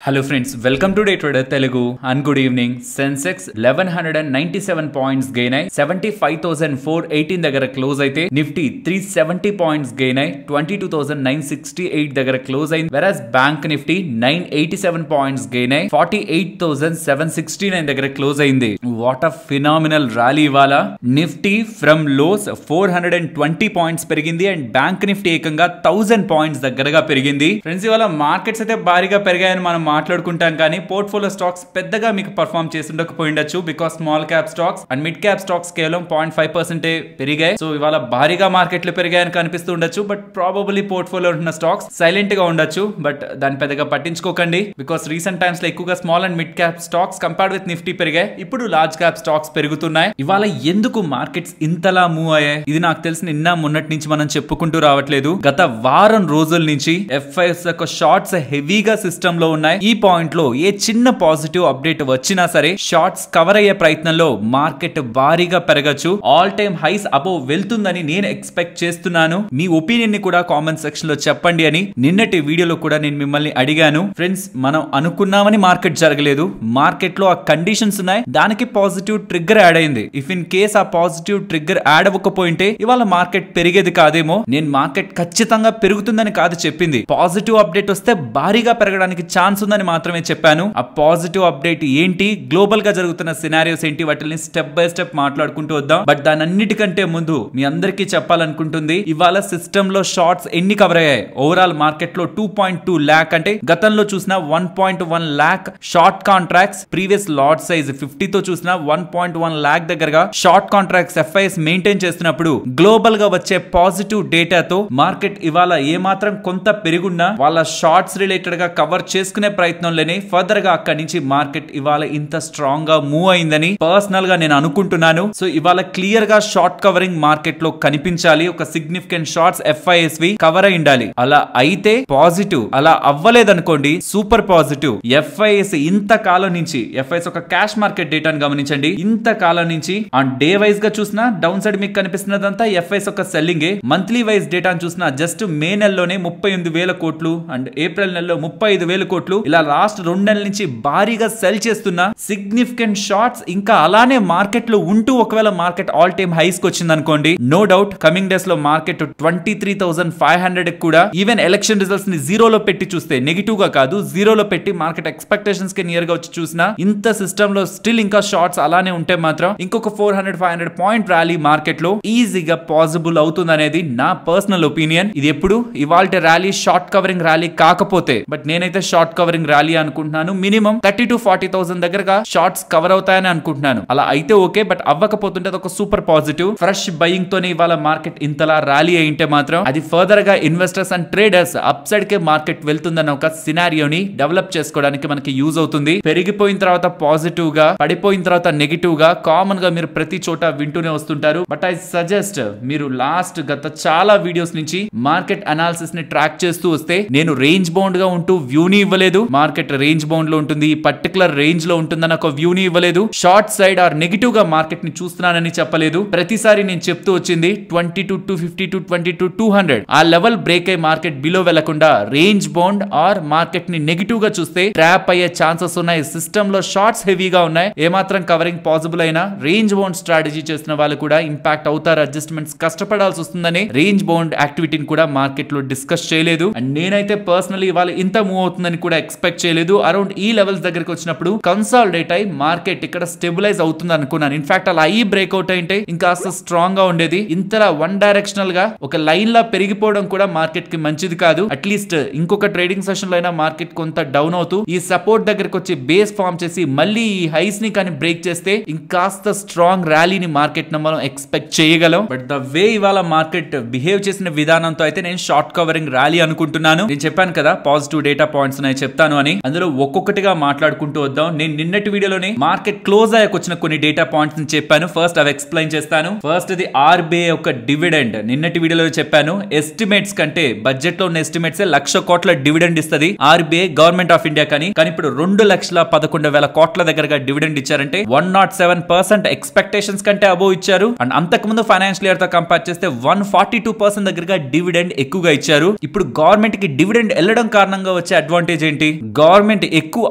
Hello friends, welcome to Day Trader Telugu and good evening. Sensex 1197 points gain అయి 75,418 దగ్గర close అయితే Nifty 370 points gain అయి 22,968 దగ్గర close అయింది. Whereas Bank Nifty 987 points gain అయి 48,769 దగ్గర క్లోజ్ అయింది. What a phenomenal rally ఇవాళ. Nifty from lows 420 points పెరిగింది and Bank Nifty ఏకంగా 1000 points దగ్గరగా పెరిగింది. ఫ్రెండ్స్ ఇవాళ మార్కెట్స్ అయితే భారీగా పెరిగాయని మనం మాట్లాడుకుంటాం కానీ పోర్ట్ఫోలియో స్టాక్స్ పెద్దగా మీకు పర్ఫార్మ్ చేసి ఉండకపోయిండొచ్చు because small cap stocks and mid cap stocks కేవలం 0.5% పెరిగాయి. సో ఇవాళ భారీగా మార్కెట్లు పెరిగాయని కనిపిస్తూ ఉండొచ్చు బట్ ప్రాబబుల్లీ పోర్ట్ఫోలియో ఉన్న స్టాక్స్ సైలెంట్ గా ఉండొచ్చు బట్ దాన్ని పెద్దగా పట్టించుకోకండి బికాస్ రీసెంట్ టైమ్స్ లో ఎక్కువగా small and mid cap stocks compared with Nifty పెరిగాయి. ఇప్పుడు లార్జ్ క్యాప్ స్టాక్స్ పెరుగుతున్నాయి. ఇవాళ ఎందుకు మార్కెట్స్ ఇంతలా మూవ్ అయ్యాయి ఇది నాకు తెలిసి నిన్న మొన్నటి నుంచి మనం చెప్పుకుంటూ రావట్లేదు. గత వారం రోజుల నుంచి ఎఫ్ఐఎస్ యొక్క షార్ట్స్ హెవీగా సిస్టమ్ లో ఉన్నాయి. ఈ పాయింట్ లో ఏ చిన్న పాజిటివ్ అప్డేట్ వచ్చినా సరే షార్ట్స్ కవర్ అయ్యే ప్రయత్నంలో మార్కెట్ భారీగా పెరగచ్చు. ఆల్ టైమ్ హైస్ అబోవ్ వెళ్తుందని నేను ఎక్స్పెక్ట్ చేస్తున్నాను. మీ ఒపీనియన్ ని కూడా కామెంట్ సెక్షన్ లో చెప్పండి అని నిన్నటి వీడియోలో కూడా నేను మిమ్మల్ని అడిగాను. ఫ్రెండ్స్ మనం అనుకున్నామని మార్కెట్ జరగలేదు. మార్కెట్ లో ఆ కండిషన్స్ ఉన్నాయి. దానికి పాజిటివ్ ట్రిగ్గర్ యాడ్ అయింది. ఇఫ్ ఇన్ కేస్ ఆ పాజిటివ్ ట్రిగ్గర్ యాడ్ అవ్వకపోయింటే ఇవాళ మార్కెట్ పెరిగేది కాదేమో. నేను మార్కెట్ ఖచ్చితంగా పెరుగుతుందని కాదు చెప్పింది. పాజిటివ్ అప్డేట్ వస్తే భారీగా పెరగడానికి ఛాన్స్ ఉందని మాత్రమే చెప్పాను. ఆ పాజిటివ్ అప్డేట్ ఏంటి, గ్లోబల్ గా జరుగుతున్న సినారియోస్ ఏంటి, వాటిని స్టెప్ బై స్టెప్ మాట్లాడుకుంటూ వద్దాం. బట్ దాని అన్నిటికంటే ముందు మీ అందరికీ చెప్పాలనుకుంటుంది ఇవాళ సిస్టమ్ లో షార్ట్స్ ఎన్ని కవర్ అయ్యాయి. ఓవరాల్ మార్కెట్ లో 2.2 lakh అంటే గతంలో చూసిన 1.1 lakh short contracts, previous lot size 50 తో చూసిన 1.1 lakh దగ్గరగా షార్ట్ కాంట్రాక్ట్స్ ఎఫ్ఐఎస్ మెయింటైన్ చేస్తున్నప్పుడు గ్లోబల్ గా వచ్చే పాజిటివ్ డేటాతో మార్కెట్ ఇవాళ ఏమాత్రం కొంత పెరుగున్నా వాళ్ళ షార్ట్స్ రిలేటెడ్ గా కవర్ చేసుకునే ప్రయత్నంలోనే ఫర్దర్ గా అక్కడి నుంచి మార్కెట్ ఇవాళ ఇంత స్ట్రాంగ్ గా మూవ్ అయిందని పర్సనల్ గా నేను అనుకుంటున్నాను. సో ఇవాళ క్లియర్ గా షార్ట్ కవరింగ్ మార్కెట్ లో కనిపించాలి. ఒక సిగ్నిఫికెంట్ షార్ట్స్ ఎఫ్ఐఎస్ వి కవర్ అయి ఉండాలి. అలా అయితే పాజిటివ్, అలా అవ్వలేదనుకోండి సూపర్ పాజిటివ్. ఎఫ్ఐఎస్ ఇంత కాలం నుంచి ఎఫ్ఐఎస్ ఒక క్యాష్ మార్కెట్ డేటాను గమనించండి. ఇంత కాలం నుంచి ఆన్ డే వైజ్ గా చూసినా డౌన్ సైడ్ మీకు కనిపిస్తున్నదంతా ఎఫ్ఐఎస్ ఒక సెల్లింగే. మంత్లీ వైజ్ డేటాను చూసినా జస్ట్ మే నెలలోనే 38,000 కోట్లు అండ్ ఏప్రిల్ నెలలో 35,000 కోట్లు ఇలా లాస్ట్ 2 నెలల నుంచి భారీగా సెల్ చేస్తున్న సిగ్నిఫికెంట్ షార్ట్స్ ఇంకా అలానే మార్కెట్ లో ఉంటూ ఒకవేళ మార్కెట్ ఆల్ టైమ్ హైస్ కి వచ్చింది అనుకోండి నో డౌట్ కమింగ్ డేస్ లో మార్కెట్ 23,500 కూడా ఈవెన్ ఎలక్షన్ రిజల్ట్స్ ని జీరోలో పెట్టి చూస్తే నెగిటివ్ గా కాదు జీరోలో పెట్టి మార్కెట్ ఎక్స్పెక్టేషన్స్ కి నియర్ గా వచ్చి చూసినా ఇంత సిస్టమ్ లో స్టిల్ ఇంకా షార్ట్స్ అలానే ఉంటే మాత్రం ఇంకొక 400-500 పాయింట్ ర్యాలీ మార్కెట్ లో ఈజీగా పాసిబుల్ అవుతుంది అనేది నా పర్సనల్ ఒపీనియన్. ఇది ఎప్పుడు ఇవాల్టి ర్యాలీ షార్ట్ కవరింగ్ ర్యాలీ కాకపోతే బట్ నేనైతే షార్ట్ కవరింగ్ ర్యాలీ అనుకుంటున్నాను. మినిమం 30,000-40,000 దగ్గరగా షార్ట్స్ కవర్ అవుతాయని అనుకుంటున్నాను. అలా అయితే ఓకే బట్ అవ్వకపోతుంటే అది ఒక సూపర్ పాజిటివ్. ఫ్రెష్ బయింగ్ తోనే ఇవాళ మార్కెట్ ఇంతలా ర్యాలీ అయింటే మాత్రం అది ఫర్దర్ గా investors and traders upside కే మార్కెట్ వెళ్తుందన్న ఒక సినారియోని డెవలప్ చేసుకోవడానికి మనకి యూజ్ అవుతుంది. పెరిగిపోయిన తర్వాత పాజిటివ్ గా, పడిపోయిన తర్వాత నెగిటివ్ గా కామన్ గా మీరు ప్రతి చోట వింటూనే వస్తుంటారు. బట్ ఐ సజెస్ట్ మీరు లాస్ట్ గత చాలా వీడియోస్ నుంచి మార్కెట్ అనాలిసిస్ ని ట్రాక్ చేస్తూ వస్తే నేను రేంజ్ బౌండ్ గా ఉంటూ వ్యూని ఇవ్వలేదు. మార్కెట్ రేంజ్ బౌండ్ లో ఉంటుంది, ఈ పర్టికులర్ రేంజ్ లో ఉంటుందని ఒక వ్యూని ఇవ్వలేదు. షార్ట్ సైడ్ ఆర్ నెగిటివ్ గా మార్కెట్ ని చూస్తున్నానని చెప్పలేదు. ప్రతిసారి నేను చెప్తూ వచ్చింది 22,250 to 22,200 ఆ లెవెల్ బ్రేక్ అయ్యి మార్కెట్ బిలో వెళ్లకుండా రేంజ్ బౌండ్ ఆర్ మార్కెట్ ని నెగిటివ్ గా చూస్తే ట్రాప్ అయ్యే ఛాన్సెస్ ఉన్నాయి. సిస్టమ్ లో షార్ట్స్ హెవీగా ఉన్నాయి. ఏమాత్రం కవరింగ్ పాసిబుల్ అయినా రేంజ్ బౌండ్ స్ట్రాటజీ చేసిన వాళ్ళు కూడా ఇంపాక్ట్ అవుతారు. అడ్జస్ట్మెంట్స్ కష్టపడాల్సి వస్తుందని రేంజ్ బౌండ్ యాక్టివిటీని కూడా మార్కెట్ లో డిస్కస్ చేయలేదు. అండ్ నేనైతే పర్సనలీ ఇవాళ ఇంత మూవ్ అవుతుందని కూడా ఎక్స్పెక్ట్ చేయలేదు. అరౌండ్ ఈ లెవెల్స్ దగ్గరికి వచ్చినప్పుడు కన్సాలిడేట్ అయి మార్కెట్ ఇక్కడ స్టెబిలైజ్ అవుతుంది అనుకున్నాను. ఇన్ఫాక్ట్ అలా ఈ బ్రేక్అవుట్ అయితే ఇంకా స్ట్రాంగ్ గా ఉండేది. ఇంతలా వన్ డైరెక్షనల్ గా ఒక లైన్ లా పెరిగిపోవడం కూడా మార్కెట్ కి మంచిది కాదు. అట్లీస్ట్ ఇంకొక ట్రేడింగ్ సెషన్ లో అయినా మార్కెట్ కొంత డౌన్ అవుతూ ఈ సపోర్ట్ దగ్గరకు వచ్చి బేస్ ఫార్మ్ చేసి మళ్ళీ ఈ హైస్ ని కానీ బ్రేక్ చేస్తే ఇంకాస్త స్ట్రాంగ్ ర్యాలీని మార్కెట్ మనం ఎక్స్పెక్ట్ చేయగలం. బట్ ద వే ఇవాళ మార్కెట్ బిహేవ్ చేసిన విధానంతో అయితే నేను షార్ట్ కవరింగ్ ర్యాలీ అనుకుంటున్నాను. నేను చెప్పాను కదా పాజిటివ్ డేటా పాయింట్స్ చెప్తాను అని, అందులో ఒక్కొక్కటిగా మాట్లాడుకుంటూ వద్దాం. నేను నిన్నటి వీడియోలోనే మార్కెట్ క్లోజ్ అయ్యాక వచ్చిన కొన్ని డేటా పాయింట్స్ ని చెప్పాను. ఫస్ట్ అవి ఎక్స్ప్లెయిన్ చేస్తాను. ఫస్ట్ ఇది ఆర్బీఐ యొక్క డివిడెండ్ నిన్నటి వీడియోలో చెప్పాను. ఎస్టిమేట్స్ కంటే బడ్జెట్ లో ఉన్న ఎస్టిమేట్స్ 1,00,000 కోట్ల డివిడెండ్ ఇస్తుంది ఆర్బీఐ గవర్నమెంట్ ఆఫ్ ఇండియా కానీ ఇప్పుడు 2,11,000 కోట్ల దగ్గరగా డివిడెండ్ ఇచ్చారంటే 107% ఎక్స్పెక్టేషన్స్ కంటే అబోవ్ ఇచ్చారు. అండ్ అంతకు ముందు ఫైనాన్షియల్ ఇయర్ తో కంపేర్ చేస్తే 142% దగ్గరగా డివిడెండ్ ఎక్కువగా ఇచ్చారు. ఇప్పుడు గవర్నమెంట్ కి డివిడెండ్ వెళ్ళడం కారణంగా వచ్చే అడ్వాంటేజ్ ఏంటి? గవర్నమెంట్ ఎక్కువ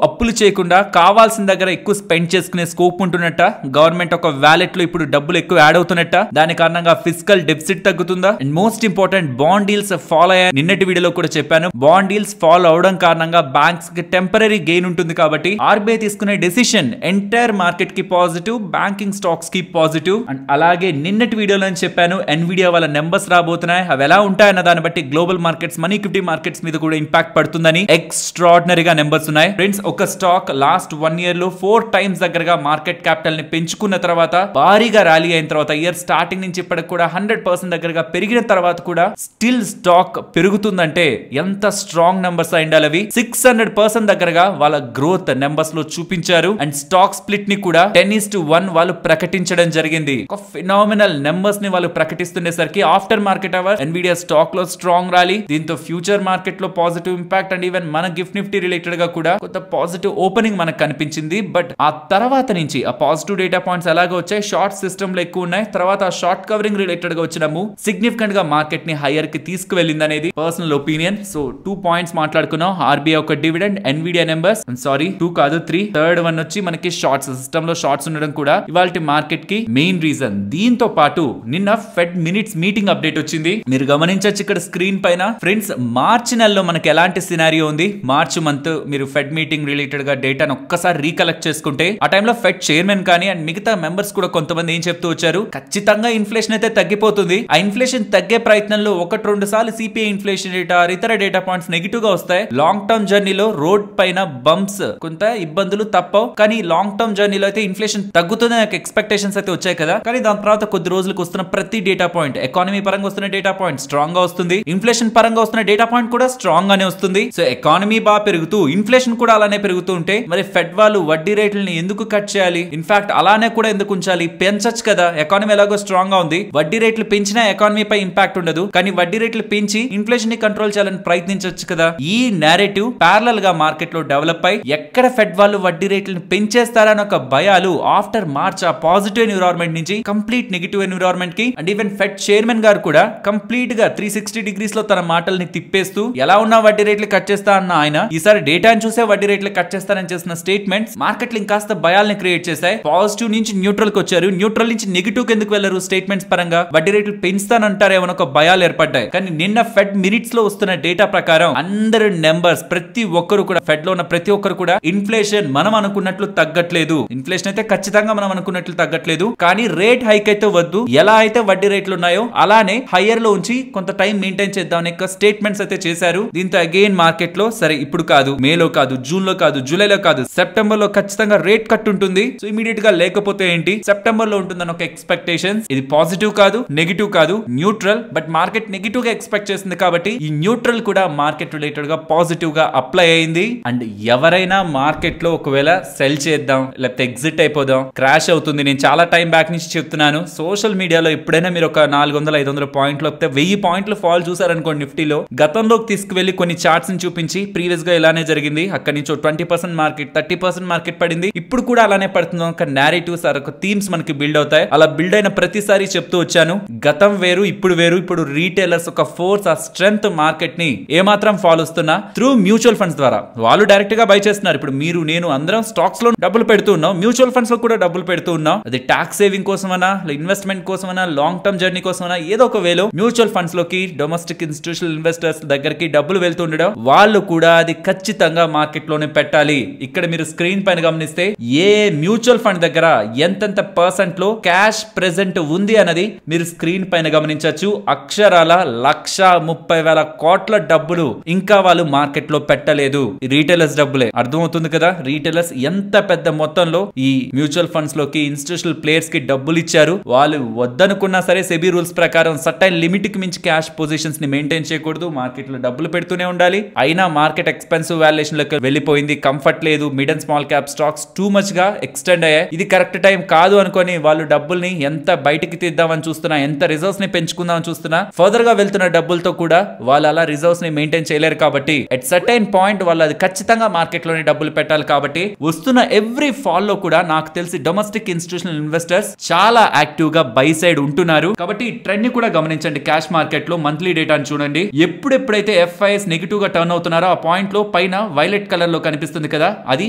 అప్పులు చేయకుండా కావాల్సిన దగ్గర ఎక్కువ స్పెండ్ చేసుకునే స్కోప్ ఉంటున్నట్ట, గవర్నమెంట్ ఒక వ్యాలెట్ లో ఇప్పుడు డబ్బులు ఎక్కువ యాడ్ అవుతున్నట్ట, దాని కారణంగా ఫిజికల్ డెఫిసిట్ తగ్గుతుందా? And most important bond deals follow అయ్యా. నిన్నటి వీడియోలో కూడా చెప్పాను, బాండ్ డీల్స్ ఫాలో అవడం కారణంగా బ్యాంక్స్ కి టెంపరరీ గెయిన్ ఉంటుంది కాబట్టి ఆర్బీఐ తీసుకునే డెసిషన్ ఎంటైర్ మార్కెట్ కి పాజిటివ్, బ్యాంకింగ్ స్టాక్స్ కి పాజిటివ్. అండ్ అలాగే నిన్నటి వీడియోలో చెప్పాను ఎన్విడియా వాళ్ళ నెంబర్స్ రాబోతున్నాయి, అవి ఎలా ఉంటాయన్న దాన్ని బట్టి global markets, money equity markets మీద కూడా ఇంపాక్ట్ పడుతుందని ఎక్స్ట్రాడినరీగా నెంబర్స్ ఉన్నాయి. ఫ్రెండ్స్, ఒక స్టాక్ లాస్ట్ 1 year లో 4 times దగ్గరగా మార్కెట్ క్యాపిటల్ ని పెంచుకున్న తర్వాత, భారీగా ర్యాలీ అయిన తర్వాత, ఇయర్ స్టార్టింగ్ నుంచి ఇప్పటికి కూడా 100% దగ్గరగా పెరిగిన తర్వాత కూడా స్టిల్ స్టాక్ పెరుగుతుందంటే ఎంత స్ట్రాంగ్ నెంబర్స్ అయిండాలి అవి. 600% దగ్గరగా వాళ్ళ గ్రోత్ నెంబర్స్ లో చూపించారు. అండ్ స్టాక్ స్ప్లిట్ ని కూడా 10:1 వాళ్ళు ప్రకటించడం జరిగింది. ఒక ఫినామినల్ నెంబర్స్ ని వాళ్ళు ప్రకటిస్తుండేసరికి after market hour Nvidia stock లో స్ట్రాంగ్ ర్యాలీ, దీంతో ఫ్యూచర్ మార్కెట్ లో పాజిటివ్ ఇంపాక్ట్ అండ్ ఈవెన్ మన గిఫ్ట్ నిఫ్టీ రిలేటెడ్ గా కూడా కొంత పాజిటివ్ ఓపెనింగ్ మనకు కనిపించింది. బట్ ఆ తర్వాత నుంచి ఆ పాజిటివ్ డేటా పాయింట్స్ ఎలాగో వచ్చాయి, షార్ట్ సిస్టమ్ లో ఎక్కువ ఉన్నాయి. తర్వాత ఆ షార్ట్ కవరింగ్ రిలేటెడ్ గా వచ్చిన మూవ్ సిగ్నిఫికెంట్ గా మార్కెట్ ని హైయర్ కి తీసుకువెళ్ళింది అనేది పర్సనల్ ఒపీనియన్. సో 2 points మాట్లాడుకున్నాం, ఆర్బీఐ ఒక డివిడెండ్, ఎన్విడియా నెంబర్స్, సారీ 2 కాదు 3, థర్డ్ వన్ వచ్చి మనకి షార్ట్స్, సిస్టమ్ లో షార్ట్స్ ఉండడం కూడా ఇవాల్టి మార్కెట్ కి మెయిన్ రీజన్. దీంతో పాటు నిన్న ఫెడ్ మినిట్స్ మీటింగ్ అప్డేట్ వచ్చింది, మీరు గమనించవచ్చు ఇక్కడ స్క్రీన్ పైన. ఫ్రెండ్స్, మార్చి నెలలో మనకి ఎలాంటి సినారియో ఉంది, మార్చ్ మంత్ మీరు ఫెడ్ మీటింగ్ రిలేటెడ్ గా డేటాను ఒక్కసారి రీకలెక్ట్ చేసుకుంటే ఆ టైంలో ఫెడ్ చైర్మన్ కానీ అండ్ మిగతా మెంబర్స్ కూడా కొంతమంది ఏం చెప్తూ వచ్చారు, ఖచ్చితంగా ఇన్ఫ్లేషన్ అయితే తగ్గిపోతుంది, ఆ ఇన్ఫ్లేషన్ తగ్గే ప్రయత్నంలో 1-2 సార్లు సిపిఐ ఇన్ఫ్లేషన్ డేటా, ఇతర డేటా పాయింట్స్ నెగిటివ్ గా వస్తాయి. లాంగ్ టర్మ్ జర్నీలో రోడ్ పైన బంప్స్, కొంత ఇబ్బందులు తప్పవు, కానీ లాంగ్ టర్మ్ జర్నీలో అయితే ఇన్ఫ్లేషన్ తగ్గుతుందని నాకు ఎక్స్పెక్టేషన్స్ అయితే వచ్చాయి కదా. కానీ దాని తర్వాత కొద్ది రోజులకు వస్తున్న ప్రతి డేటా పాయింట్, ఎకానమీ పరంగా వస్తున్న డేటా పాయింట్ స్ట్రాంగ్ గా వస్తుంది, ఇన్ఫ్లేషన్ పరంగా వస్తున్న డేటా పాయింట్ కూడా స్ట్రాంగ్ గానే వస్తుంది. సో ఎకానమీ బాగా పెరుగుతూ ఇన్ఫ్లేషన్ కూడా అలానే పెరుగుతూ ఉంటే మరి ఫెడ్ వాళ్ళు వడ్డీ రేట్లని ఎందుకు కట్ చేయాలి? ఇన్ఫాక్ట్ అలానే కూడా ఎందుకు ఉంచాలి? పెంచొచ్చు కదా, ఎకానమీ ఎలాగో స్ట్రాంగ్ గా ఉంది, వడ్డీ రేట్లు పెంచినా ఎకానమీ పై ఇంపాక్ట్ ఉండదు, కానీ వడ్డీ రేట్లు పెంచి ఇన్ఫ్లేషన్ ని కంట్రోల్ చేయాలని ప్రయత్నించవచ్చు కదా. ఈ నేరేటివ్ ప్యారలల్ గా మార్కెట్ లో డెవలప్ అయి ఎక్కడ ఫెడ్ వాళ్ళు వడ్డీ రేట్లను పెంచేస్తారని ఒక భయాలు ఆఫ్టర్ మార్చ్ ఆ పాజిటివ్ ఎన్విరాన్మెంట్ నుంచి కంప్లీట్ నెగిటివ్ ఎన్విరాన్మెంట్ కి, అండ్ ఈవెన్ ఫెడ్ చైర్మన్ గారు కూడా కంప్లీట్ గా 360 degrees లో తన మాటల్ని తిప్పేస్తూ ఎలా ఉన్నా వడ్డీ రేట్లు కట్ చేస్తా అన్న ఆయన ఈసారి డేటాను చూసే వడ్డీ రేట్లు కట్ చేస్తారని చేసిన స్టేట్మెంట్స్ మార్కెట్ లో ఇంకాస్త భయాల్ని క్రియేట్ చేశాయి. పాజిటివ్ నుంచి న్యూట్రల్ కి వచ్చారు, న్యూట్రల్ నుంచి నెగిటివ్ కి ఎందుకు వెళ్లారు? స్టేట్మెంట్స్ పరంగా వడ్డీ రేట్లు పెంచుతానంటారేమో ఒక భయాలు ఏర్పడ్డాయి. కానీ నిన్న ఫెడ్ మినిట్స్ లో వస్తున్న డేటా ప్రకారం అందరు నెంబర్స్, ప్రతి ఒక్కరు కూడా ఫెడ్ లో ఉన్న ప్రతి ఒక్కరు కూడా ఇన్ఫ్లేషన్ మనం అనుకున్నట్లు తగ్గట్లేదు, ఇన్ఫ్లేషన్ అయితే ఖచ్చితంగా మనం అనుకున్నట్లు తగ్గట్లేదు, కానీ రేట్ హైక్ అయితే వద్దు, ఎలా అయితే వడ్డీ రేట్లు ఉన్నాయో అలానే హైయర్ లో ఉంచి కొంత టైం మెయింటైన్ చేద్దాం అనే స్టేట్మెంట్స్ అయితే చేశారు. దీంతో అగైన్ మార్కెట్ లో సరే ఇప్పుడు కాదు, మేలో కాదు, జూన్ లో కాదు, జూలైలో కాదు, సెప్టెంబర్ లో ఖచ్చితంగా రేట్ కట్ ఉంటుంది. సో ఇమీడియట్ గా లేకపోతే ఏంటి, సెప్టెంబర్ లో ఉంటుందని ఒక ఎక్స్పెక్టేషన్స్. ఇది పాజిటివ్ కాదు, నెగిటివ్ కాదు, న్యూట్రల్. బట్ మార్కెట్ నెగిటివ్ గా ఎక్స్పెక్ట్ చేసింది కాబట్టి ఈ న్యూట్రల్ కూడా మార్కెట్ రిలేటెడ్ గా పాజిటివ్ గా అప్లై అయింది. అండ్ ఎవరైనా మార్కెట్ లో ఒకవేళ సెల్ చేద్దాం లేకపోతే ఎగ్జిట్ అయిపోదాం, క్రాష్ అవుతుంది, నేను చాలా టైం బ్యాక్ నుంచి చెప్తున్నాను. సోషల్ మీడియాలో ఎప్పుడైనా మీరు ఒక 400-500 పాయింట్లు లేకపోతే 1000 పాయింట్లు ఫాల్ చూసారనుకోండి నిఫ్టీలో, గతంలోకి తీసుకువెళ్లి కొన్ని చార్ట్స్ ని చూపించి ప్రీవియస్ గా ఇలానే జరిగింది, అక్కడి నుంచి 20% మార్కెట్ 30% మార్కెట్ పడింది, ఇప్పుడు కూడా అలానే పడుతుంది. ఒక నేరేటివ్స్, ఒక థీమ్స్ మనకి బిల్డ్ అవుతాయి. అలా బిల్డ్ అయిన ప్రతిసారి చెప్తూ వచ్చాను, గతం వేరు ఇప్పుడు వేరు. ఇప్పుడు రీటైలర్స్ ఒక ఫోర్స్, ఆ స్ట్రెంగ్త్ మార్కెట్ ని ఏమాత్రం ఫాలో వస్తున్నా త్రూ మ్యూచువల్ ఫండ్స్ ద్వారా వాళ్ళు డైరెక్ట్ గా బై చేస్తున్నారు. ఇప్పుడు మీరు నేను అందరం స్టాక్స్ లో డబ్బులు పెడుతూ ఉన్నాం, మ్యూచువల్ ఫండ్స్ లో కూడా డబ్బులు పెడుతూ ఉన్నాం. అది ట్యాక్స్ సేవింగ్ కోసమనా, ఇన్వెస్ట్మెంట్ కోసమనా, లాంగ్ టర్మ్ జర్నీ కోసమనా, ఏదో ఒక వేలో మ్యూచువల్ ఫండ్స్ లోకి డొమెస్టిక్ ఇన్స్టిట్యూషనల్ ఇన్వెస్టర్స్ దగ్గరికి డబ్బులు వెళ్తుండడం, వాళ్ళు కూడా అది ఖచ్చితంగా మార్కెట్ లోనే పెట్టాలి. ఇక్కడ మీరు స్క్రీన్ పైన గమనిస్తే ఏ మ్యూచువల్ ఫండ్ దగ్గర ఎంతెంత పర్సెంట్ లో క్యాష్ ప్రెజెంట్ ఉంది అన్నది మీరు స్క్రీన్ పైన గమనించవచ్చు. అక్షరాల 1,30,000 కోట్ల డబ్బులు ఇంకా వాళ్ళు మార్కెట్ లో పెట్టలేదు, రీటైలర్స్ డబ్బులే. అర్థమవుతుంది కదా రీటైలర్స్ ఎంత పెద్ద మొత్తంలో ఈ మ్యూచువల్ ఫండ్స్ లోకి, ఇన్స్టిట్యూషనల్ ప్లేయర్స్ కి డబ్బులు ఇచ్చారు. వాళ్ళు వద్దనుకున్నా సరే సెబీ రూల్స్ ప్రకారం సర్టైన్ లిమిట్ కి మించి క్యాష్ పొజిషన్స్ ని మెయింటైన్ చేయకూడదు, మార్కెట్ లో డబ్బులు పెడుతూనే ఉండాలి. అయినా మార్కెట్ ఎక్స్పెన్సివ్ వాల్యుయేషన్ లోకి వెళ్ళిపోయింది, కంఫర్ట్ లేదు, mid and small cap stocks too much గా ఎక్స్టెండ్ అయ్యాయి. ఇది కరెక్ట్ టైం కాదు అనుకొని వాళ్ళు డబ్బుల్ని ఎంత బయటికి తీద్దామని చూస్తున్నా, ఎంత రిజర్వ్స్ ని పెంచుకుందామని చూస్తున్నా, ఫర్దర్ గా వెళ్తున్న డబ్బులతో కూడా వాళ్ళు అలా రిజర్వ్స్ ని మెయింటైన్ చేయలేరు. కాబట్టి ఎట్ సర్టైన్ పాయింట్ వాళ్ళు అది ఖచ్చితంగా మార్కెట్ లోనే డబ్బులు పెట్టాలి. కాబట్టి వస్తున్న ఎవ్రీ ఫాల్ లో కూడా నాకు తెలిసి డొమెస్టిక్ ఇన్స్టిట్యూషనల్ ఇన్వెస్టర్స్ చాలా యాక్టివ్ గా బై సైడ్ ఉంటున్నారు. కాబట్టి ఈ ట్రెండ్ ని కూడా గమనించండి. క్యాష్ మార్కెట్ లో మంత్లీ డేటాను చూడండి, ఎప్పుడెప్పుడైతే ఎఫ్ఐఎస్ నెగిటివ్ గా టర్న్ అవుతున్నారో ఆ పాయింట్ లో పైన వైలెట్ కలర్ లో కనిపిస్తుంది కదా, అది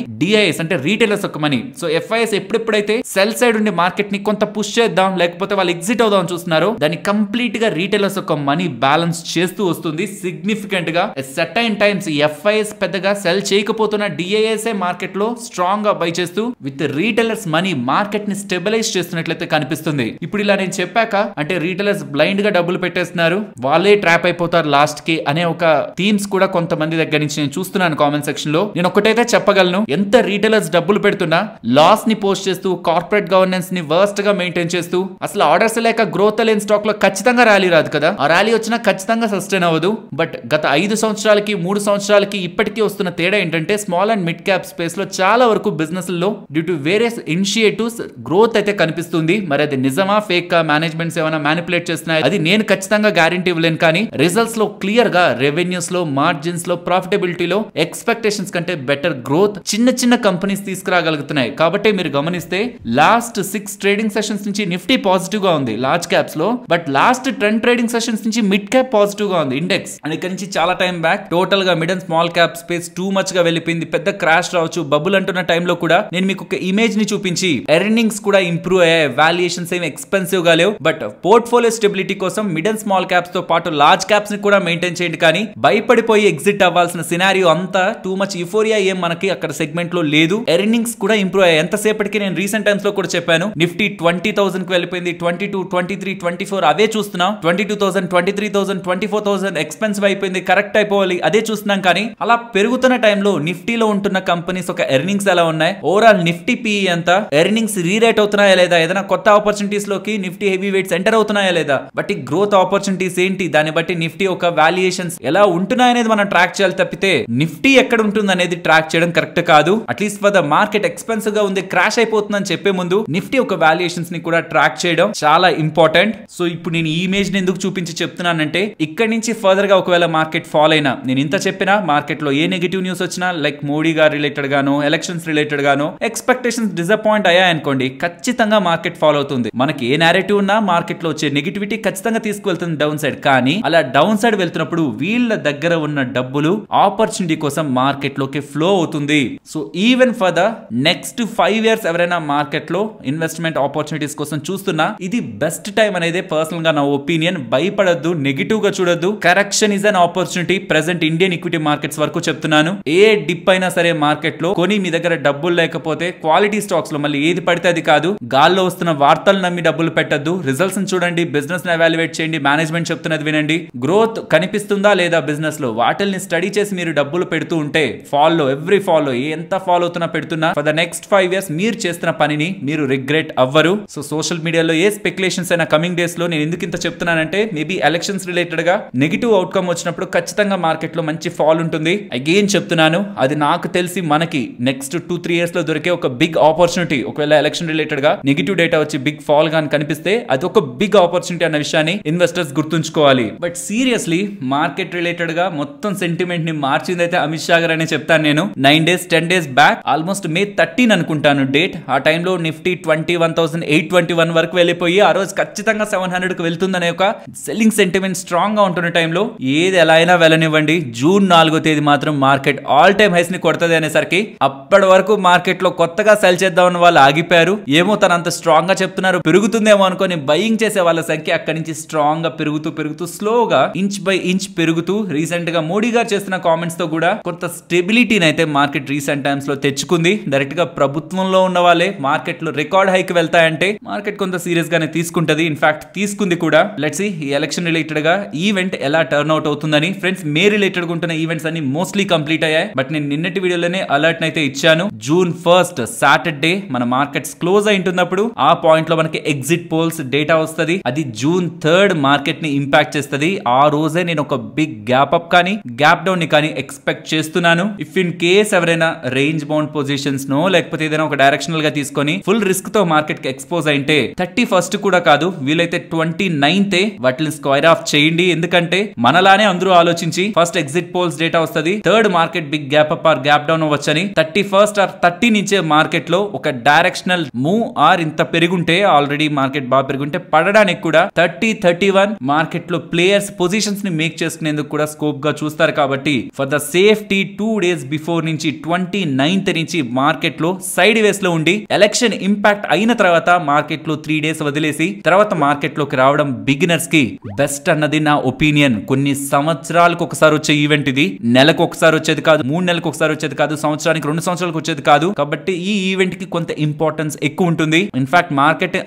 డిఐఎస్ అంటే రీటైలర్స్ యొక్క మనీ. సో ఎఫ్ఐఎస్ ఎప్పుడెప్పుడైతే సెల్ సైడ్ ఉండి మార్కెట్ ని కొంత పుష్ చేద్దాం లేకపోతే వాళ్ళు ఎగ్జిట్ అవుదాం చూస్తున్నారో, దాన్ని కంప్లీట్ గా రీటైలర్స్ యొక్క మనీ బ్యాలెన్స్ చేస్తూ వస్తుంది సిగ్నిఫికెంట్ గా. సర్టైన్ టైమ్స్ ఎఫ్ఐఎస్ పెద్దగా సెల్ చేయకపోతున్న డిఐఎస్ మార్కెట్ లో స్ట్రాంగ్ గా బై చేస్తూ విత్ రీటైలర్స్ మనీ మార్కెట్ ని స్టెబిలైజ్ చేస్తున్నట్లయితే కనిపిస్తుంది. ఇప్పుడు ఇలా నేను చెప్పాక అంటే రీటైలర్స్ బ్లైండ్ గా డబ్బులు పెట్టేస్తున్నారు, వాళ్ళే ట్రాప్ అయిపోతారు లాస్ట్ కి అనే ఒక థీమ్స్ కూడా కొంతమంది దగ్గర నుంచి నేను చూస్తున్నాను కామెంట్ సెక్షన్ లో. నేను ఒకటైతే చెప్పగలను, ఎంత రీటైలర్స్ డబ్బులు పెడుతున్నా లాస్ ని పోస్ట్ చేస్తూ కార్పొరేట్ గవర్నెన్స్ ని వర్స్ట్ గా మెయింటైన్ చేస్తూ అసలు ఆర్డర్స్ లేక గ్రోత్ లేని స్టాక్ లో ఖచ్చితంగా ర్యాలీ రాదు కదా, ఆ ర్యాలీ వచ్చినా ఖచ్చితంగా సస్టైన్ అవ్వదు. బట్ గత 5 సంవత్సరాలకి 3 సంవత్సరాలకి ఇప్పటికీ వస్తున్న తేడా ఏంటంటే small and mid cap space లో చాలా వరకు బిజినెస్ లో due to various initiatives growth అయితే కనిపిస్తుంది. మరి అది నిజమా ఫేక్ గా మేనేజ్మెంట్స్ ఏమైనా మ్యానిపులేట్ చేస్తున్నాయి అది నేను ఖచ్చితంగా గ్యారంటీ ఇవ్వలేను, కానీ రిజల్ట్స్ లో క్లియర్ గా రెవెన్యూస్ లో మార్జిన్స్ లో ప్రాఫిటబిలిటీలో ఎక్స్పెక్టేషన్స్ కంటే బెటర్ గ్రోత్ చిన్న చిన్న కంపెనీస్ తీసుకురాగలుగుతున్నాయి. కాబట్టి మీరు గమనిస్తే లాస్ట్ 6 ట్రేడింగ్ సెషన్స్ నుంచి నిఫ్టీ పాజిటివ్ గా ఉంది లార్జ్ క్యాప్స్ లో, బట్ లాస్ట్ 10 ట్రేడింగ్ సెషన్స్ నుంచి మిడ్ క్యాప్ పాజిటివ్ గా ఉంది ఇండెక్స్. అండ్ ఇక్కడ నుంచి చాలా టైం బ్యాక్ టోటల్ గా mid and small cap space too much గా వెళ్ళిపోయింది, పెద్ద క్రాష్ రావచ్చు బబుల్ అంటున్న టైంలో కూడా నేను మీకు ఒక ఇమేజ్ ని చూపించి ఎర్నింగ్స్ కూడా ఇంప్రూవ్ అయ్యాయి, వాల్యుయేషన్స్ ఏమి ఎక్స్పెన్సివ్ గా లేవు. బట్ పోర్ట్ఫోలియో స్టెబిలిటీ కోసం మిడ్ అండ్ స్మాల్ క్యాప్స్ తో పాటు లార్జ్ క్యాప్స్ ని కూడా మెయింటైన్ చేయండి, కానీ భయపడిపోయి ఎగ్జిట్ అవ్వాల్సిన సినారియో అంతా టూ మచ్ యూఫోరియా ఏం మనకి అక్కడ సెగ్మెంట్ లో లేదు. ఎర్నింగ్స్ కూడా ఇంప్రూవ్ అయ్యాయి. ఎంతసేపటికి నేను రీసెంట్ టైమ్స్ లో కూడా చెప్పాను, నిఫ్టీ 20,000 కి వెళ్ళిపోయింది, 22, 23, 24 అవే చూస్తున్నాం. 22,000, 23,000, 24,000 ఎక్స్పెన్సివ్ అయిపోయింది, కరెక్ట్ అయిపోవాలి అదే చూస్తున్నాం. కానీ అలా పెరుగుతున్న టైంలో నిఫ్టీలో ఉంటున్న కంపెనీస్ ఒక ఎర్నింగ్స్ ఎలా ఉన్నాయి, ఓవరాల్ నిఫ్టీ పిఈ ఎంత, ఎర్నింగ్స్ రీరేట్ అవుతున్నాయా లేదా, ఏదైనా కొత్త ఆపర్చునిటీస్ లోకి నిఫ్టీ హెవీ వెయిట్స్ ఎంటర్ అవుతున్నాయా లేదా, బట్ గ్రోత్ ఆపర్చునిటీస్ ఏంటి, దాన్ని బట్టి నిఫ్టీ ఒక వాల్యుయేషన్స్ ఎలా ఉంటున్నాయనేది మనం ట్రాక్ చేయాలి తప్పితే నిఫ్టీ ఎక్కడ ఉంటుంది అనేది ట్రాక్ చేయడం కరెక్ట్ కాదు. At least for the market expensive గా ఉంది క్రాష్ అయిపోతుందని చెప్పే ముందు నిఫ్టీ ఒక వాల్యుయేషన్స్ ని కూడా ట్రాక్ చేయడం చాలా ఇంపార్టెంట్. సో ఇప్పుడు నేను ఈ ఇమేజ్ ని ఎందుకు చూపించి చెప్తున్నానంటే ఇక్కడ నుంచి ఫర్దర్ గా ఒకవేళ మార్కెట్ ఫాల్ అయినా, నేను ఇంత చెప్పినా మార్కెట్ లో ఏ నెగిటివ్ న్యూస్ వచ్చినా లైక్ మోడీ గారు రిలేటెడ్ గానో ఎలక్షన్స్ రిలేటెడ్ గానో ఎక్స్పెక్టేషన్స్ డిసప్పాయింట్ అయ్యాయనుకోండి ఖచ్చితంగా మార్కెట్ ఫాలో అవుతుంది. మనకి ఏ నేరేటివ్ ఉన్నా మార్కెట్ లో వచ్చే నెగిటివిటీ ఖచ్చితంగా తీసుకువెళ్తుంది డౌన్ సైడ్. కానీ అలా డౌన్ సైడ్ వెళ్తున్నప్పుడు వీళ్ళ దగ్గర ఉన్న డబ్బులు ఆపర్చునిటీ కోసం మార్కెట్ లోకి ఫ్లో అవుతుంది. So even for the next 5 years ఎవరైనా మార్కెట్ లో ఇన్వెస్ట్మెంట్ ఆపర్చునిటీస్ కోసం చూస్తున్నా ఇది బెస్ట్ టైం అనేది పర్సనల్ గా నా ఒపీనియన్. భయపడద్దు, నెగిటివ్ గా చూడొద్దు. Correction is an opportunity. Present Indian equity markets వరకు చెప్తున్నాను. ఏ డిప్ అయినా సరే మార్కెట్ లో కొని మీ దగ్గర డబ్బులు లేకపోతే క్వాలిటీ స్టాక్స్ లో మళ్ళీ ఏది పడితే అది కాదు, గాల్లో వస్తున్న వార్తలు నమ్మి డబ్బులు పెట్టద్దు. రిజల్ట్స్ చూడండి, బిజినెస్ ని ఎవాల్యుయేట్ చేయండి, మేనేజ్మెంట్ చెప్తున్నది వినండి. గ్రోత్ కనిపిస్తుందా లేదా బిజినెస్ లో వాటిల్ని స్టడీ చేసి మీరు డబ్బులు పెడుతూ ఉంటే ఫాల్ లో ఎవ్రీ ఫాల్ లో ఎంత ఫాల్ అవుతున్నా పెడుతున్నా ఫర్ ద నెక్స్ట్ 5 years మీరు చేస్తున్న పనిని మీరు రిగ్రెట్ అవ్వరు. సో సోషల్ మీడియాలో ఏ స్పెక్యులేషన్స్ అయినా కమింగ్ డేస్ లో నేను ఎందుకు ఇంత చెప్తున్నానంటే మేబీ ఎలక్షన్స్ రిలేటెడ్ గా నెగిటివ్ అవుట్కమ్ వచ్చినప్పుడు ఖచ్చితంగా మార్కెట్ లో మంచి ఫాల్ ఉంటుంది. అగైన్ చెప్తున్నాను, అది నాకు తెలిసి మనకి నెక్స్ట్ 2-3 years లో దొరికే ఒక బిగ్ ఆపర్చునిటీ. ఒకవేళ ఎలక్షన్ రిలేటెడ్ గా నెగిటివ్ డేటా వచ్చి బిగ్ ఫాల్ గాని కనిపిస్తే అది ఒక బిగ్ ఆపర్చునిటీ అన్న విషయాన్ని ఇన్వెస్టర్స్ గుర్తుంచుకోవాలి. బట్ సీరియస్లీ మార్కెట్ రిలేటెడ్ గా మొత్తం సెంటిమెంట్ ని మార్చింది అయితే అమిత్ షా గారు అనే చెప్తాను నేను. 9 days 10 days back almost May 13 అనుకుంటాను డేట్. ఆ టైంలో నిఫ్టీ 21,821 వరకు వెళ్ళిపోయి ఆ రోజు ఖచ్చితంగా 700 కి వెళ్తుందనే ఒక సెల్లింగ్ సెంటిమెంట్ స్ట్రాంగ్ గా ఉంటున్న టైంలో ఏది ఎలా అయినా వెళ్ళనివ్వండి, June 4వ తేదీ మాత్రం మార్కెట్ ఆల్ టైమ్ హైస్ ని కొడుతుంది అనేసరికి అప్పటి వరకు మార్కెట్ లో కొత్తగా సెల్ చేద్దామని వాళ్ళు ఆగిపోయారు. ఏమో తన అంత స్ట్రాంగ్ గా చెప్తున్నారు పెరుగుతుందేమో అనుకొని బయింగ్ చేసే వాళ్ళ సంఖ్య అక్కడి నుంచి స్ట్రాంగ్ గా పెరుగుతూ స్లోగా ఇంచ్ బై ఇంచ్ పెరుగుతూ రీసెంట్ గా మోడీ గారు చేస్తున్న కామెంట్స్ తో కూడా కొంత స్టెబిలిటీని అయితే మార్కెట్ రీసెంట్ టైమ్స్ లో తెచ్చుకుంది. డైరెక్ట్ గా ప్రభుత్వంలో ఉన్న వాళ్ళే మార్కెట్ లో రికార్డ్ హైక్ వెళ్తాయంటే మార్కెట్ కొంత సీరియస్ గానే తీసుకుంటది. ఇన్ఫాక్ట్ తీసుకుంది కూడా. లెట్స్ సీ ఈ ఎలక్షన్ రిలేటెడ్ గా ఈవెంట్ ఎలా టర్న్ అవుట్ అవుతుందని. ఫ్రెండ్స్ మే రిలేటెడ్ గా ఉంటున్న ఈవెంట్స్ అన్ని మోస్ట్లీ కంప్లీట్ అయ్యాయి. బట్ నేను నిన్నటి వీడియోలోనే అలర్ట్ అయితే ఇచ్చాను. June 1st సాటర్డే మన మార్కెట్స్ క్లోజ్ అయింటున్నప్పుడు ఆ పాయింట్ లో మనకి ఎగ్జిట్ పోల్స్ డేటా వస్తుంది. అది June 3rd మార్కెట్ ని ఇంపాక్ట్ చేస్తుంది. ఆ రోజే నేను ఒక బిగ్ గ్యాప్ అప్ కానీ గ్యాప్ డౌన్ ని కానీ ఎక్స్పెక్ట్ చేస్తున్నాను. ఇఫ్ ఇన్ కేస్ ఎవరైనా రేంజ్ బౌండ్ పొజిషన్స్ నో లేకపోతే ఏదైనా ఒక డైరెక్షనల్ గా తీసుకొని ఫుల్ రిస్క్ తో మార్కెట్ కి ఎక్స్పోజ్ అయితే 31st కూడా కాదు, వీలైతే 29th వాటిని స్క్వేర్ ఆఫ్ చేయండి. ఎందుకంటే మనలానే అందరూ ఆలోచించి ఫస్ట్ ఎగ్జిట్ పోల్స్ డేటా వస్తుంది, third market big gap up or gap down అవ్వచ్చని. 31st or 30 నుంచే మార్కెట్ లో ఒక డైరెక్షనల్ మూవ్ ఆర్ ఇంత పెరుగుంటే ఆల్రెడీ మార్కెట్ బాగా పెరుగుంటే పడడానికి కూడా 30-31 మార్కెట్ లో ప్లేయర్స్ పొజిషన్స్ ని మేక్ చేసుకునేందుకు కూడా స్కోప్ గా చూస్తారు. కాబట్టి for the safety 2 days before నుంచి 29th నుంచి మార్కెట్ లో సైడ్ వేస్ లో ఉండి ఎలక్షన్ ఇంపాక్ట్ అయిన తర్వాత మార్కెట్ లో 3 days వదిలేసి తర్వాత మార్కెట్ లోకి రావడం బిగినర్స్ కి బెస్ట్ అన్నది నా ఒపీనియన్. కొన్ని సంవత్సరాలకు ఒకసారి వచ్చే ఈవెంట్ ఇది. నెలకు ఒకసారి వచ్చేది కాదు, 3 నెలలకు ఒకసారి వచ్చేది కాదు, సంవత్సరానికి 2 సంవత్సరాలకు వచ్చేది కాదు. కాబట్టి ఈ ఈవెంట్ కి కొంత ఇంపార్టెన్స్ ఎక్కువ ఉంటుంది. ఇన్ఫాక్ట్ మార్కెట్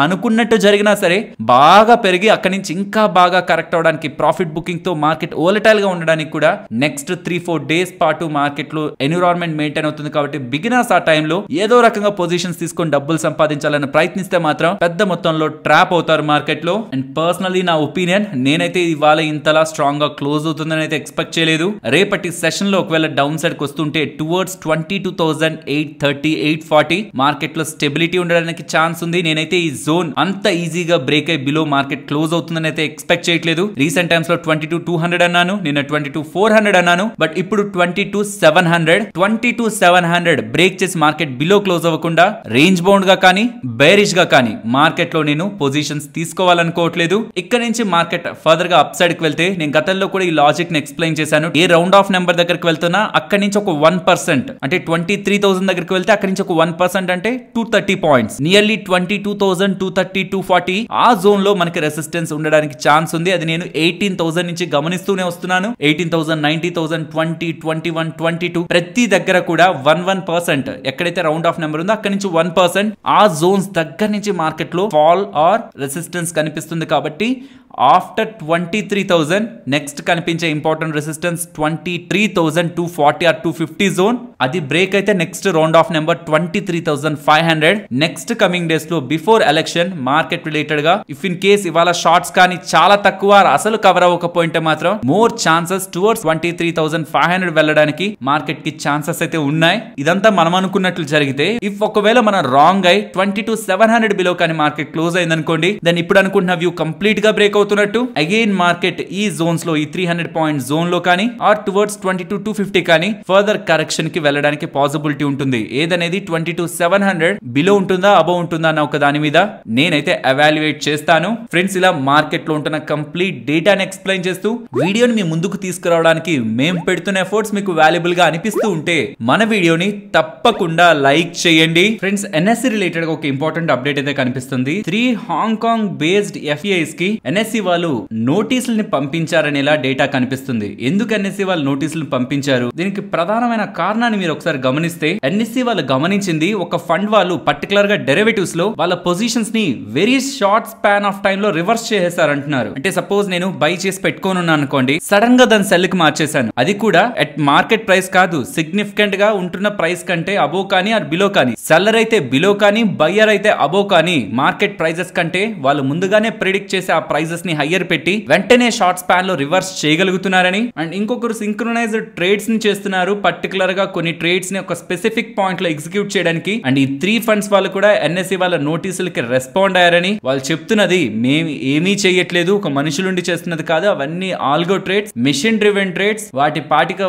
అనుకున్నట్టు జరిగినా సరే బాగా పెరిగి అక్కడి నుంచి ఇంకా బాగా కరెక్ట్ అవడానికి, ప్రాఫిట్ బుకింగ్ తో మార్కెట్ ఓలటైల్ గా ఉండడానికి కూడా నెక్స్ట్ 3-4 days పాటు మార్కెట్ లో ఎన్విరాన్మెంట్ మెయింటైన్ అవుతుంది. కాబట్టి బిగినర్స్ ఆ టైంలో ఏదో రకంగా పొజిషన్స్ తీసుకొని డబ్బులు సంపాదించాలని ప్రయత్నిస్తే మాత్రం పెద్ద మొత్తంలో ట్రాప్ అవుతారు మార్కెట్ లో. అండ్ పర్సనలీ నా ఒపీనియన్, నేనైతే ఇవాళ ఇంతలా స్ట్రాంగ్ గా క్లోజ్ అవుతుందని అయితే ఎక్స్పెక్ట్ చేయలేదు. రేపటి సెషన్ లో ఒకవేళ డౌన్ సైడ్ కి వస్తుంటే టువర్డ్స్ 22,830, 840 మార్కెట్ లో స్టెబిలిటీ ఉండడానికి ఛాన్స్ ఉంది. నేనైతే ఈ జోన్ అంత ఈజీగా బ్రేక్ అయ్యి బిలో మార్కెట్ క్లోజ్ అవుతుందని అయితే ఎక్స్పెక్ట్ చేయట్లేదు. రీసెంట్ టైమ్స్ లో 22,200 అన్నాను, నిన్న 22,400 అన్నాను, బట్ ఇప్పుడు 22,700 బ్రేక్ చేసి మార్కెట్ బిలో క్లోజ్ అవ్వకుండా రేంజ్ బౌండ్ గా కానీ బేరిష్ గా కానీ మార్కెట్ లో నేను పొజిషన్స్ తీసుకోవాలనుకోవట్లేదు. ఇక్కడ నుంచి మార్కెట్ ఫర్దర్ గా అప్ సైడ్ కి వెళ్తే, నేను గతంలో కూడా ఈ లాజిక్ ని ఎక్స్ప్లెయిన్ చేశాను. ఏ రౌండ్ ఆఫ్ నెంబర్ దగ్గరికి వెళ్తున్నా అక్కడి నుంచి ఒక 1% అంటే 23,000 దగ్గరికి వెళ్తే అక్కడి నుంచి ఒక 1% అంటే 230 పాయింట్స్, నియర్లీ 22,000, 230, 240 ఆ జోన్ లో మనకి రెసిస్టెన్స్ ఉండడానికి ఛాన్స్ ఉంది. అది నేను 18,000 నుంచి గమనిస్తూనే వస్తున్నాను. 18,000, 90,000, 20, 21, 22 ప్రతి దగ్గర కూడా 1% ఎక్కడైతే రౌండ్ ఆఫ్ నెంబర్ ఉందో అక్కడి నుంచి 1% ఆ జోన్స్ దగ్గర నుంచి మార్కెట్ లో ఫాల్ ఆర్ రెసిస్టెన్స్ కనిపిస్తుంది. కాబట్టి ఆఫ్టర్ 23,000 నెక్స్ట్ కనిపించే ఇంపార్టెంట్ రెసిస్టెన్స్ 23,240 ఆర్ 250 జోన్. అది బ్రేక్ అయితే next round of number 23,500. Next coming days లో బిఫోర్ ఎలక్షన్ మార్కెట్ రిలేటెడ్ గా ఇఫ్ ఇన్ కేస్ ఇవాళ షార్ట్స్ కానీ చాలా తక్కువ అసలు కవర్ అవ్వకపోయింటే మాత్రం మోర్ ఛాన్సెస్ టువర్డ్స్ 23,500 వెళ్ళడానికి మార్కెట్ కి ఛాన్సెస్ అయితే ఉన్నాయి. ఇదంతా మనం అనుకున్నట్లు జరిగితే, ఇఫ్ ఒకవేళ మనం రాంగ్ అయి 22,700 బిలో కానీ మార్కెట్ క్లోజ్ అయింది అనుకోండి, దెన్ ఇప్పుడు అనుకుంటున్న వ్యూ కంప్లీట్ గా బ్రేక్ అవుతున్నట్టు. అగైన్ మార్కెట్ ఈ జోన్స్ లో, ఈ 300 పాయింట్ జోన్ లో కానీ ఆర్ టువర్డ్స్ 22,250 కానీ ఫర్దర్ కరెక్షన్ కి వెళ్ళడానికి పాసిబిలిటీ ఉంటుంది. ఏదనేది 22,700 బిలో ఉంటుందా అబౌవ్ ఉంటుందా అన్న ఒక దాని మీద నేనైతే ఎవాల్యుయేట్ చేస్తాను. ఫ్రెండ్స్, ఇలా మార్కెట్ లో ఉంటున్న కంప్లీట్ డేటాని ఎక్స్ప్లెయిన్ చేస్తూ వీడియోని మీ ముందుకు తీసుకురావడానికి మేము పెడుతున్న ఎఫర్ట్స్ మీకు వాల్యుబుల్ గా అనిపిస్తూ ఉంటే మన వీడియోని తప్పకుండా లైక్ చేయండి. ఫ్రెండ్స్, ఎన్ఎస్సి రిలేటెడ్ గా ఒక ఇంపార్టెంట్ అప్డేట్ అయితే కనిపిస్తుంది. 3 హాంకాంగ్ బేస్డ్ ఎఫ్ఐఐస్ కి ఎన్ఎస్సి వాళ్ళు నోటీసుల్ని పంపించారనేలా డేటా కనిపిస్తుంది. ఎందుకు ఎన్ఎస్సి వాళ్ళు నోటీసులను పంపించారు, దీనికి ప్రధానమైన కారణాన్ని మీరు ఒకసారి గమనిస్తే, ఎన్ఎస్సి వాళ్ళు గమనించింది ఒక ఫండ్ వాళ్ళు పర్టికులర్ గా డెరివేటివ్స్ లో వాళ్ళ పొజిషన్స్ ని very short span of time లో రివర్స్ చేసేసారంటున్నారు. అంటే సపోజ్ నేను బై చేసి పెట్టుకొని ఉన్నాను అనుకోండి, సడన్ గా దాని సెల్ కి మార్చేశాను. అది కూడా అట్ మార్కెట్ ప్రైస్ కాదు, సిగ్నిఫికెంట్ గా ఉంటున్న ప్రైస్ కంటే అబో కానీ ఆర్ బిలో కానీ, సెల్లర్ అయితే బిలో కానీ బయ్యర్ అయితే అబో కానీ మార్కెట్ ప్రైజెస్ కంటే వాళ్ళు ముందుగానే ప్రిడిక్ట్ చేసి ఆ ప్రైజెస్ ని హయ్యర్ పెట్టి వెంటనే షార్ట్ స్పాన్ లో రివర్స్ చేయగలుగుతున్నారని. అండ్ ఇంకొకరు సింక్రొనైజ్డ్ ట్రేడ్స్ ని చేస్తున్నారు, పర్టికులర్ గా కొన్ని ట్రేడ్స్ ని ఒక స్పెసిఫిక్ పాయింట్ లో ఎగ్జిక్యూట్ చేయడానికి. అండ్ ఈ 3 ఫండ్స్ వాళ్ళు కూడా ఎన్ఎస్సి వాళ్ళ నోటీసులకి రెస్పాండ్ అయ్యారని. వాళ్ళు చెప్తున్నది మేము ఏమీ చేయట్లేదు, ఒక మనుషులుండి చేస్తున్నది కాదు, అవన్నీ algo trades, machine driven trades,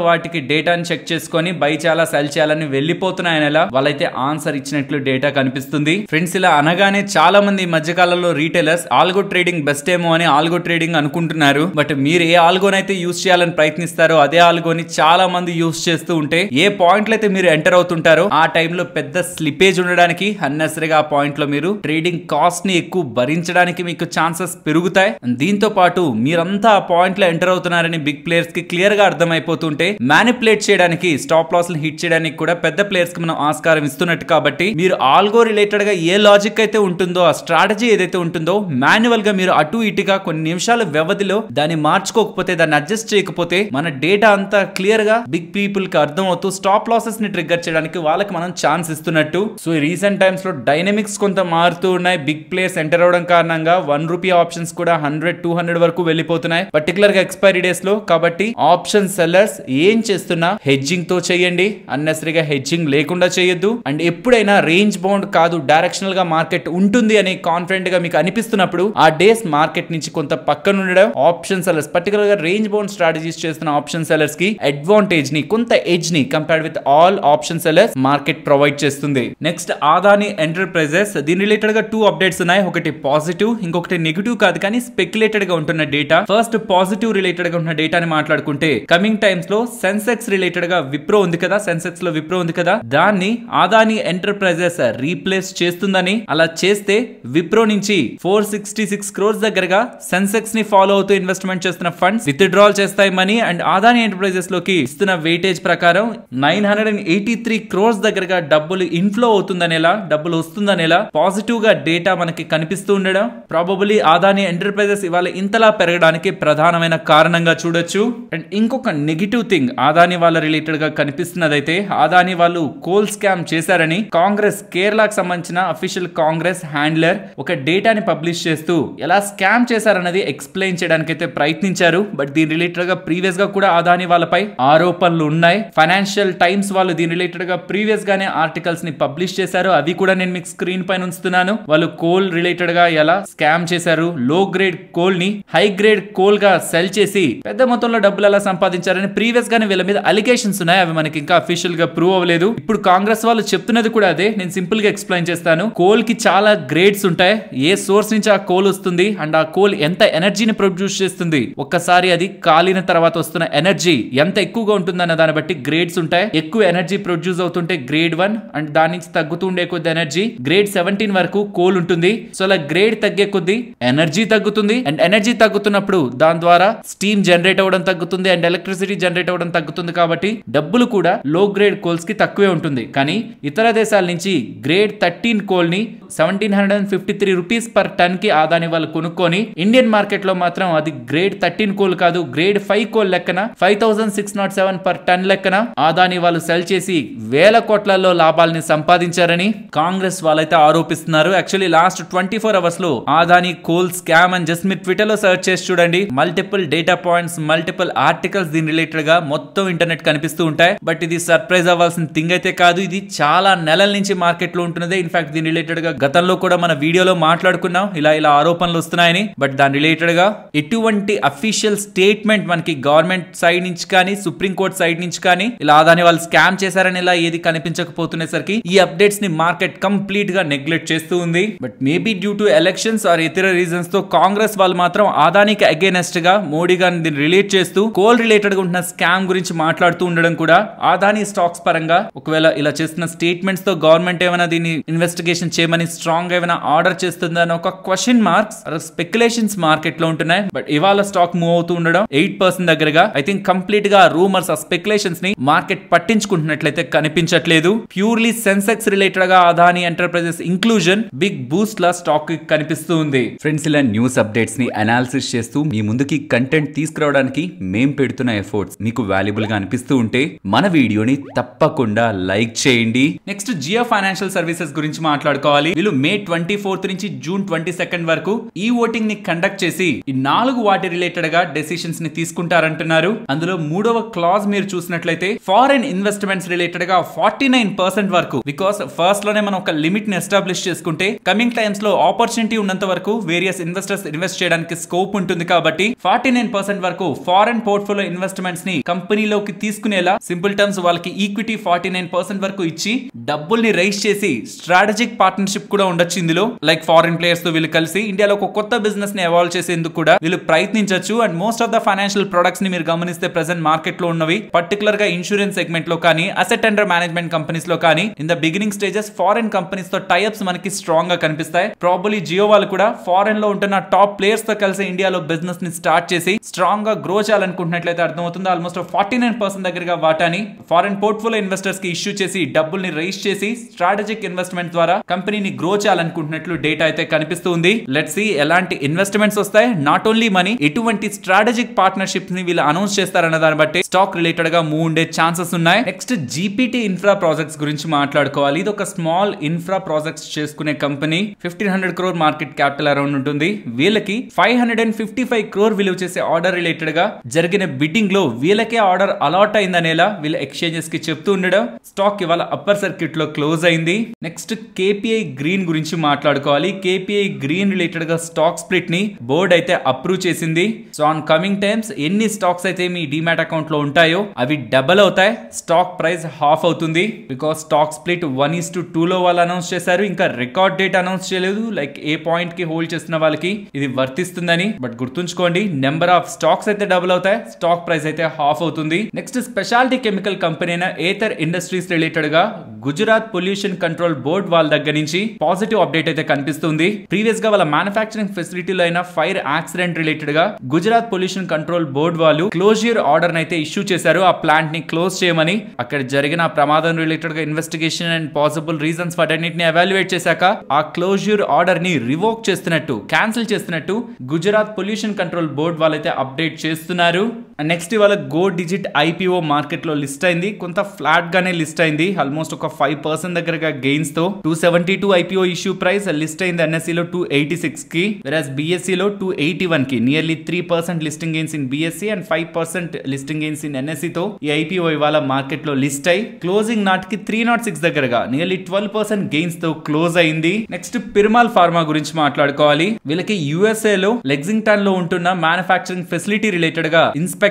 వాటికి డేటాని చెక్ చేసుకొని బై చేయాలా సెల్ చేయాలని వెళ్ళిపోతున్నాయనేలా వాళ్ళైతే ఆన్సర్ ఇచ్చినట్లు డేటా కనిపిస్తుంది. ఫ్రెండ్స్, ఇలా అనగానే చాలా మంది ఈ మధ్య కాలంలో రీటైలర్స్ ఆల్గో ట్రేడింగ్ బెస్ట్ ఏమో అని ఆల్గో ట్రేడింగ్ అనుకుంటున్నారు. బట్ మీరు ఏ ఆల్గోనైతే యూజ్ చేయాలని ప్రయత్నిస్తారో అదే ఆల్గోని చాలా మంది యూజ్ చేస్తూ ఉంటే, ఏ పాయింట్లు అయితే మీరు ఎంటర్ అవుతుంటారో ఆ టైంలో పెద్ద స్లిపేజ్ ఉండడానికి, అన్నెసరీగా ఆ పాయింట్ లో మీరు ట్రేడింగ్ కాస్ట్ ని ఎక్కువ భరించడానికి మీకు ఛాన్సెస్ పెరుగుతాయి. దీంతో పాటు మీరంతా ఆ పాయింట్ లో ఎంటర్ అవుతున్నారని బిగ్ ప్లేయర్స్ కి క్లియర్ గా అర్థమైపోతుంటే మ్యానిపులేట్ చేయడానికి, స్టాప్ లాస్ హిట్ చేయడానికి కూడా పెద్ద ప్లేయర్స్ కి మనం ఆస్కారం ఇస్తున్నట్టు. కాబట్టి మీరు ఆల్గో రిలేటెడ్ గా ఏ లాజిక్ అయితే ఉంటుందో, ఆ స్ట్రాటజీ ఏదైతే ఉంటుందో, మాన్యువల్ గా మీరు అటు ఇటుగా కొన్ని నిమిషాల వ్యవధిలో దాన్ని మార్చుకోకపోతే, దాన్ని అడ్జస్ట్ చేయకపోతే మన డేటా అంతా క్లియర్ గా బిగ్ పీపుల్ కి అర్థం అవుతూ స్టాప్ లాసెస్ ని ట్రిగ్గర్ చేయడానికి వాళ్ళకి మనం ఛాన్స్ ఇస్తున్నట్టు. సో ఈ రీసెంట్ టైమ్స్ లో డైనమిక్స్ కొంత మారుతూ ఉన్నాయి. బిగ్ ప్లేయర్స్ ఎంటర్ అవడం కారణంగా ₹1 ఆప్షన్స్ కూడా 100-200 వరకు వెళ్ళిపోతున్నాయి, పర్టికులర్ గా ఎక్స్పైరీ డేస్ లో. కాబట్టి ఆప్షన్ సెల్లర్స్ ఏం చేస్తున్నా హెడ్జింగ్ తో చేయండి, అన్నెసరీగా హెడ్జింగ్ లేకుండా చేయొద్దు. అండ్ ఎప్పుడైనా రేంజ్ బౌండ్ కాదు, డైరెక్షనల్ గా మార్కెట్ ఉంటుంది అని కాన్ఫిడెంట్ గా మీకు అనిపిస్తున్నప్పుడు ఆ డేస్ మార్కెట్ నుంచి కొంత పక్కన ఉండడం ఆప్షన్ సెల్లర్స్ పర్టికులర్ గా రేంజ్ బౌండ్ స్ట్రాటజీస్ చేస్తున్న ఆప్షన్ సెల్లర్స్ కి అడ్వాంటేజ్ ని కొంత ఎడ్జ్ ని compared with all option sellers market provide చేస్తుంది. నెక్స్ట్ అదానీ ఎంటర్ప్రైజెస్, దీని రిలేటెడ్ గా 2 అప్డేట్స్ ఉన్నాయి. ఒకటి పాజిటివ్, ఇంకొకటి నెగిటివ్ కాదు కానీ స్పెక్యులేటెడ్ గా ఉంటున్న డేటా. ఫస్ట్ పాజిటివ్ రిలేటెడ్ గా ఉన్న డేటాని మాట్లాడుకుంటే కమింగ్ టైమ్స్ లో సెన్సెక్స్ రిలేటెడ్ గా విప్రో ఉంది కదా, సెన్సెక్స్ లో విప్రో ఉంది కదా, దాన్ని అదానీ ఎంటర్ప్రైజెస్ రీప్లేస్ చేస్తుందని, అలా చేస్తే విప్రో నుంచి 466 crores దగ్గరగా సెన్సెక్స్ ని ఫాలో అవుతూ ఇన్వెస్ట్మెంట్ చేస్తున్న ఫండ్స్ విత్డ్రాల్ చేస్తాయి మనీ. అండ్ అదానీ ఎంటర్ప్రైజెస్ లోకి ఇస్తున్న వెయిటేజ్ ప్రకారం 983 crores దగ్గరగా డబ్బులు ఇన్ఫ్లో అవుతుందనేలా, డబ్బులు వస్తుందనేలా పాజిటివ్ గా డేటా మనకి కనిపిస్తూ ఉండడం ప్రాబబుల్లీ అదానీ ఎంటర్ప్రైజెస్ ఇవాళ ఇంతలా పెరగడానికి ప్రధానమైన కారణంగా చూడొచ్చు. అండ్ ఇంకొక నెగిటివ్ థింగ్ అదానీ వాళ్ళ రిలేటెడ్ గా కనిపిస్తున్నదైతే, అదానీ వాళ్ళు కోల్ స్కామ్ చేశారని కాంగ్రెస్, కేరళకు సంబంధించిన అఫీషియల్ కాంగ్రెస్ హ్యాండ్లర్ ఒక డేటాని పబ్లిష్ చేస్తూ ఎలా స్కామ్ చేశారన్నది ఎక్స్ప్లెయిన్ చేయడానికి అయితే ప్రయత్నించారు. బట్ దీని రిలేటెడ్ గా ప్రీవియస్ గా కూడా అదానీ వాళ్ళపై ఆరోపణలు ఉన్నాయి. ఫైనాన్షియల్ టైమ్స్ వాళ్ళు దీని రిలేటెడ్ గా ప్రీవియస్ గానే ఆర్టికల్స్ ని పబ్లిష్ చేశారు. అవి కూడా నేను మీకు స్క్రీన్ పైన ఉంచుతున్నాను. వాళ్ళు కోల్ రిలేటెడ్ గా ఎలా స్కామ్ చేశారు, లో గ్రేడ్ కోల్ ని హై గ్రేడ్ కోల్ గా సెల్ చేసి పెద్ద మొత్తంలో డబ్బులు ఎలా సంపాదించారని ప్రీవియస్ గానే వీళ్ళ మీద అలిగేషన్స్ ఉన్నాయి. అవి మనకి ఇంకా అఫీషియల్ గా ప్రూవ్ అవ్వలేదు. ఇప్పుడు కాంగ్రెస్ వాళ్ళు చెప్తున్నది కూడా అదే. నేను సింపుల్ గా ఎక్స్ప్లెయిన్ చేస్తాను. కోల్ కి చాలా గ్రేడ్స్ ఉంటాయి. ఏ సోర్స్ నుంచి ఆ కోల్ వస్తుంది అండ్ ఆ కోల్ ఎంత ఎనర్జీని ప్రొడ్యూస్ చేస్తుంది, ఒక్కసారి అది కాలిన తర్వాత వస్తున్న ఎనర్జీ ఎంత ఎక్కువగా ఉంటుందన్న దాన్ని బట్టి గ్రేడ్స్ ఉంటాయి. ఎక్కువ ఎనర్జీ ప్రొడ్యూస్ అవుతుంటే గ్రేడ్ 1 అండ్ దాని నుంచి తగ్గుతూ ఉండే కొద్ది ఎనర్జీ గ్రేడ్ 17 వరకు కోల్ ఉంటుంది. సో అలా గ్రేడ్ తగ్గే కొద్ది ఎనర్జీ తగ్గుతుంది. అండ్ ఎనర్జీ తగ్గుతున్నప్పుడు దాని ద్వారా స్టీమ్ జనరేట్ అవ్వడం తగ్గుతుంది అండ్ ఎలక్ట్రిసిటీ జనరేట్ అవ్వడం తగ్గుతుంది. కాబట్టి డబ్బులు కూడా లో గ్రేడ్ కోల్స్ కి తక్కువే ఉంటుంది. కానీ ఇతర దేశాల నుంచి గ్రేడ్ 13 కోల్ ని 1753 రూపీస్ పర్ టన్ కి అదానీ వాళ్ళు కొనుక్కొని ఇండియన్ మార్కెట్ లో మాత్రం అది గ్రేడ్ 13 కోల్ కాదు, గ్రేడ్ 5 కోల్ లెక్కన 5607 పర్ టన్ లెక్కన అదానీ వాళ్ళు సెల్ చేసి వేల కోట్లలో లాభాలని సంపాదించారని కాంగ్రెస్ వాళ్ళైతే ఆరోపిస్తున్నారు. యాక్చువల్లీ లాస్ట్ 24 అవర్స్ లో అదానీ కోల్ స్కామ్ అని జస్ట్ మీరు ట్విట్టర్ లో సర్చ్ చేసి చూడండి. Multiple data points, multiple articles దీని రిలేటెడ్ గా మొత్తం ఇంటర్నెట్ కనిపిస్తూ ఉంటాయి. బట్ ఇది సర్ప్రైజ్ అవ్వాల్సిన థింగ్ అయితే కాదు. ఇది చాలా నెలల నుంచి మార్కెట్ లో ఉంటున్నదే. ఇన్ఫాక్ట్ దీని రిలేటెడ్ గా గతంలో కూడా మన వీడియోలో మాట్లాడుకున్నాం ఇలా ఆరోపణలు వస్తున్నాయని. బట్ దాని రిలేటెడ్ గా ఎటువంటి అఫీషియల్ స్టేట్మెంట్ మనకి గవర్నమెంట్ సైడ్ నుంచి కానీ సుప్రీం కోర్ట్ సైడ్ నుంచి కానీ ఇలా అదానీ వాళ్ళు స్కామ్ చేశారని ఇలా ఏది కనిపించకపోతునేసరికి ఈ అప్డేట్స్ ని మార్కెట్ కంప్లీట్ గా నెగ్లెక్ట్ చేస్తూ ఉంది. But maybe due to elections or ఇతర రీజన్స్ తో కాంగ్రెస్ వాళ్ళు మాత్రం అదానీకి అగైనెస్ట్ గా మోడీ గారిని దీన్ని రిలేట్ చేస్తూ కోల్ రిలేటెడ్ గా ఉంటున్న స్కామ్ గురించి మాట్లాడుతూ ఉండడం కూడా అదానీ స్టాక్స్ పరంగా ఒకవేళ ఇలా చేస్తున్న స్టేట్మెంట్స్ తో గవర్నమెంట్ ఏమైనా దీన్ని ఇన్వెస్టిగేషన్ చేయమని స్ట్రాంగ్ ఏమైనా ఆర్డర్ చేస్తుందని ఒక క్వశ్చన్ మార్క్స్ స్పెక్యులేషన్స్ మార్కెట్ లో ఉంటున్నాయి. బట్ ఇవాళ స్టాక్ మూవ్ అవుతూ ఉండడం 8% దగ్గరగా ఐ థింక్ కంప్లీట్ గా రూమర్స్ ఆ స్పెక్యులేషన్స్ ని మార్కెట్ పట్టించుకుంటున్నట్లయితే కనిపించట్లేదు. ప్యూర్లీ సెన్సెక్స్ రిలేటెడ్ గా Adani enterprises inclusion big boost లా స్టాక్ కనిపిస్తూ ఉంది. ఫ్రెండ్స్, ఇలా న్యూస్ అప్డేట్స్ ని అనాలిసిస్ చేస్తూ మీ ముందుకి కంటెంట్ తీసుకురావడానికి మేం పెడుతున్న ఎఫర్ట్స్ మీకు వాల్యుబుల్ గా అనిపిస్తూ ఉంటే మన వీడియోని తప్పకుండా లైక్ చేయండి. నెక్స్ట్ జియో ఫైనాన్షియల్ సర్వీసెస్ గురించి మాట్లాడుకోవాలి. వీళ్ళు మే 24 నుంచి జూన్ 22 వరకు ఈ ఓటింగ్ ని కండక్ట్ చేసి ఈ 4 వాటి రిలేటెడ్ గా డెసిషన్స్ ని తీసుకుంటారంటున్నారు. అందులో 3వ క్లాజ్ మీరు చూసినట్లయితే ఫారెన్ ఇన్వెస్ట్మెంట్స్ రిలేటెడ్ గా 49% వరకు, బికాస్ ఫస్ట్ లోనే మనం ఒక లిమిట్ ని ఎస్టాబ్లిష్ చేసుకుంటే కమింగ్ టైమ్స్ లో ఆపర్చునిటీ ఉన్నంత వరకు వేరియస్ ఇన్వెస్టర్స్ ఇన్వెస్ట్ చేయడానికి స్కోప్ ఉంటుంది. కాబట్టి 49% వరకు ఫారెన్ పోర్ట్ఫోలియో ఇన్వెస్ట్మెంట్స్ ని కంపెనీలోకి తీసుకునేలా సింపుల్ టర్మ్స్ వాళ్ళకి ఈక్విటీ 49% వరకు ఇచ్చి డబ్బుల్ని రైజ్ చేసి స్ట్రాటజిక్ పార్ట్నర్షిప్ కూడా ఉండొచ్చు ఇందులో. లైక్ ఫారెన్ ప్లేయర్స్ తో వీళ్ళు కలిసి ఇండియాలో ఒక కొత్త బిజినెస్ ని ఎవాల్వ్ చేసేందుకు కూడా వీళ్ళు ప్రయత్నించవచ్చు. And most of the financial products ని మీరు గమనిస్తే ప్రెసెంట్ మార్కెట్ లో ఉన్నవి పర్టికులర్ గా ఇన్సూరెన్స్ సెగ్మెంట్ లో కానీ అసెట్ అండర్ మేనేజ్మెంట్ కంపెనీస్ లో కానీ in the beginning stages foreign companies తో టైఅప్స్ మనకి స్ట్రాంగ్ గా కనిపిస్తాయి. ప్రాబబ్లీ జియో వాళ్ళు కూడా ఫారెన్ లో ఉంటున్న టాప్ ప్లేయర్స్ తో కలిసి ఇండియాలో బిజినెస్ ని స్టార్ట్ చేసి స్ట్రాంగ్ గా గ్రో చేయాలనుకుంటున్నట్లయితే అర్థమవుతుంది. ఆల్మోస్ట్ 49% దగ్గరగా వాటాని ఫారెన్ పోర్ట్ఫోలియో ఇన్వెస్టర్స్ కి ఇష్యూ చేసి డబ్బుల్ని రైజ్ చేసి స్ట్రాటజిక్ ఇన్వెస్ట్మెంట్ ద్వారా కంపెనీని గ్రో చేయాలనుకుంటున్నట్లు డేటా అయితే కనిపిస్తుంది. లెట్స్ సీ ఎలాంటి ఇన్వెస్ట్మెంట్స్ వస్తాయి, నాట్ ఓన్లీ మనీ, ఎటువంటి స్ట్రాటజిక్ పార్ట్నర్షిప్స్ ని వీళ్ళు అనౌన్స్ చేస్తారన్న దాన్ని బట్టి స్టాక్ రిలేటెడ్ గా మూవ్ ఉండే ఛాన్సెస్ ఉన్నాయి. నెక్స్ట్ జీపీటీ ఇన్ఫ్రా ప్రాజెక్ట్స్ గురించి మాట్లాడుకోవాలి. ఇది ఒక స్మాల్ ఇన్ఫ్రా ప్రాజెక్ట్స్ చేసుకునే company. 1500 crore market capital around ఉంటుంది. వీళ్ళకి 555 crore విలువ చేసే ఆర్డర్ రిలేటెడ్ గా జరిగిన బిడ్డింగ్ లో వీళ్ళకే ఆర్డర్ అలాట్ అయిందనేలా వీళ్ళ ఎక్స్చేంజెస్ కి చెప్తూ ఉండడం స్టాక్ ఇవాళ అప్పర్ సర్క్యూట్ లో క్లోజ్ అయింది. నెక్స్ట్ కేపీఐ గ్రీన్ గురించి మాట్లాడుకోవాలి. కేపీఐ గ్రీన్ రిలేటెడ్ గా స్టాక్ స్ప్లిట్ స్ప్లిట్ ని బోర్డ్ అయితే అప్రూవ్ చేసింది. సో ఆన్ కమింగ్ టైమ్స్ ఎన్ని స్టాక్స్ అయితే మీ డిమాట్ అకౌంట్ లో ఉంటాయో అవి డబల్ అవుతాయి, స్టాక్ ప్రైస్ హాఫ్ అవుతుంది. బికాస్ స్టాక్ స్ప్లిట్ 1:2 లో వాళ్ళు అనౌన్స్ చేశారు, ఇంకా రికార్డ్ డేట్ అనౌన్స్ చేయలేదు. లైక్ ఏ పాయింట్ కి హోల్డ్ చేస్తున్న వాళ్ళకి ఇది వర్తిస్తుందని. బట్ గుర్తుంచుకోండి, నెంబర్ ఆఫ్ స్టాక్స్ అయితే డబుల్ అవుతాయి, స్టాక్ ప్రైస్ అయితే హాఫ్ అవుతుంది. నెక్స్ట్ స్పెషాలిటీ కెమికల్ కంపెనీ అయిన ఏథర్ ఇండస్ట్రీస్ రిలేటెడ్ గా గుజరాత్ పొల్యూషన్ కంట్రోల్ బోర్డ్ వాళ్ళ దగ్గర నుంచి పాజిటివ్ అప్డేట్ అయితే కనిపిస్తుంది. ప్రీవియస్ గా వాళ్ళ మ్యానుఫ్యాక్చరింగ్ ఫెసిలిటీలో అయిన ఫైర్ యాక్సిడెంట్ రిలేటెడ్ గా గుజరాత్ పొల్యూషన్ కంట్రోల్ బోర్డ్ వాళ్ళు క్లోజర్ ఆర్డర్ అయితే ఇష్యూ చేశారు, ఆ ప్లాంట్ ని క్లోజ్ చేయమని. అక్కడ జరిగిన ప్రమాదం రిలేటెడ్ గా ఇన్వెస్టిగేషన్ అండ్ పాసిబుల్ రీజన్స్ వాటన్నిటిని ఎవాల్యుయేట్ చేశాక ఆ క్లోజర్ ఆర్డర్ ని రివోక్ చేస్తున్నట్టు, క్యాన్సిల్ చేస్తున్నట్టు గుజరాత్ పొల్యూషన్ కంట్రోల్ బోర్డ్ వాళ్ళైతే అప్డేట్ చేస్తున్నారు. నెక్స్ట్ ఇవాళ గో డిజిట్ ఐపీఓ మార్కెట్ లో లిస్ట్ అయింది, కొంత ఫ్లాట్ గానే లిస్ట్ అయింది, ఆల్మోస్ట్ ఒక 5% దగ్గరగా గెయిన్స్ తో. 272 ఐపీఓ ఇష్యూ ప్రైస్ లిస్ట్ అయింది ఎన్ఎస్ఈ లో 286 కి, వెరాస్ బిఎస్ఈ లో 281 కి. Nearly 3% listing gains in BSE and 5% listing gains in NSE తో ఈ ఐపీఓ ఇవాళ మార్కెట్ లో లిస్ట్ అయి క్లోజింగ్ నాటికి 306 దగ్గరగా నియర్లీ 12% గెయిన్స్ తో క్లోజ్ అయింది. నెక్స్ట్ పిరమాల్ ఫార్మా గురించి మాట్లాడుకోవాలి. వీళ్ళకి యుఎస్ఏ లో లెగ్జింగ్టన్ లో ఉంటున్న మ్యానుఫ్యాక్చరింగ్ ఫెసిలిటీ రిలేటెడ్ గా ఇన్స్పెక్షన్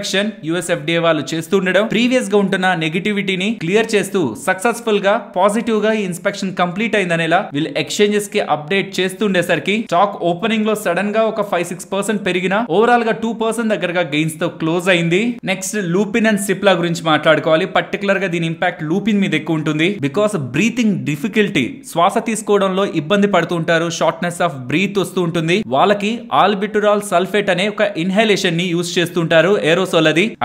యుఎస్ ఎఫ్డిఏ వాళ్ళు చేస్తుండడం, ప్రీవియస్ గా ఉంటున్న నెగటివిటీని క్లియర్ చేస్తూ సక్సెస్ఫుల్ గా పాజిటివ్ గా ఈ ఇన్స్పెక్షన్ కంప్లీట్ అయిందనేలా వీళ్ళు ఎక్స్చేంజెస్ కి అప్డేట్ చేస్తుండేసరికి స్టాక్ ఓపెనింగ్ లో సడన్ గా ఒక 5-6% పెరిగిన ఓవరాల్ గా 2% దగ్గరగా గెయిన్స్ తో క్లోజ్ అయింది. నెక్స్ట్ లూపిన్ అండ్ సిప్లా గురించి మాట్లాడుకోవాలి. పర్టికులర్ గా దీని ఇంపాక్ట్ లూపిన్ మీద ఎక్కువ ఉంటుంది. బికాస్ బ్రీతింగ్ డిఫికల్టీ, శ్వాస తీసుకోవడంలో ఇబ్బంది పడుతూ ఉంటారు, షార్ట్నెస్ ఆఫ్ బ్రీత్ వస్తూ ఉంటుంది. వాళ్ళకి ఆల్బిటురాల్ సల్ఫేట్ అనే ఒక ఇన్హలేషన్ ని యూజ్ చేస్తుంటారు, ఏరోసోల్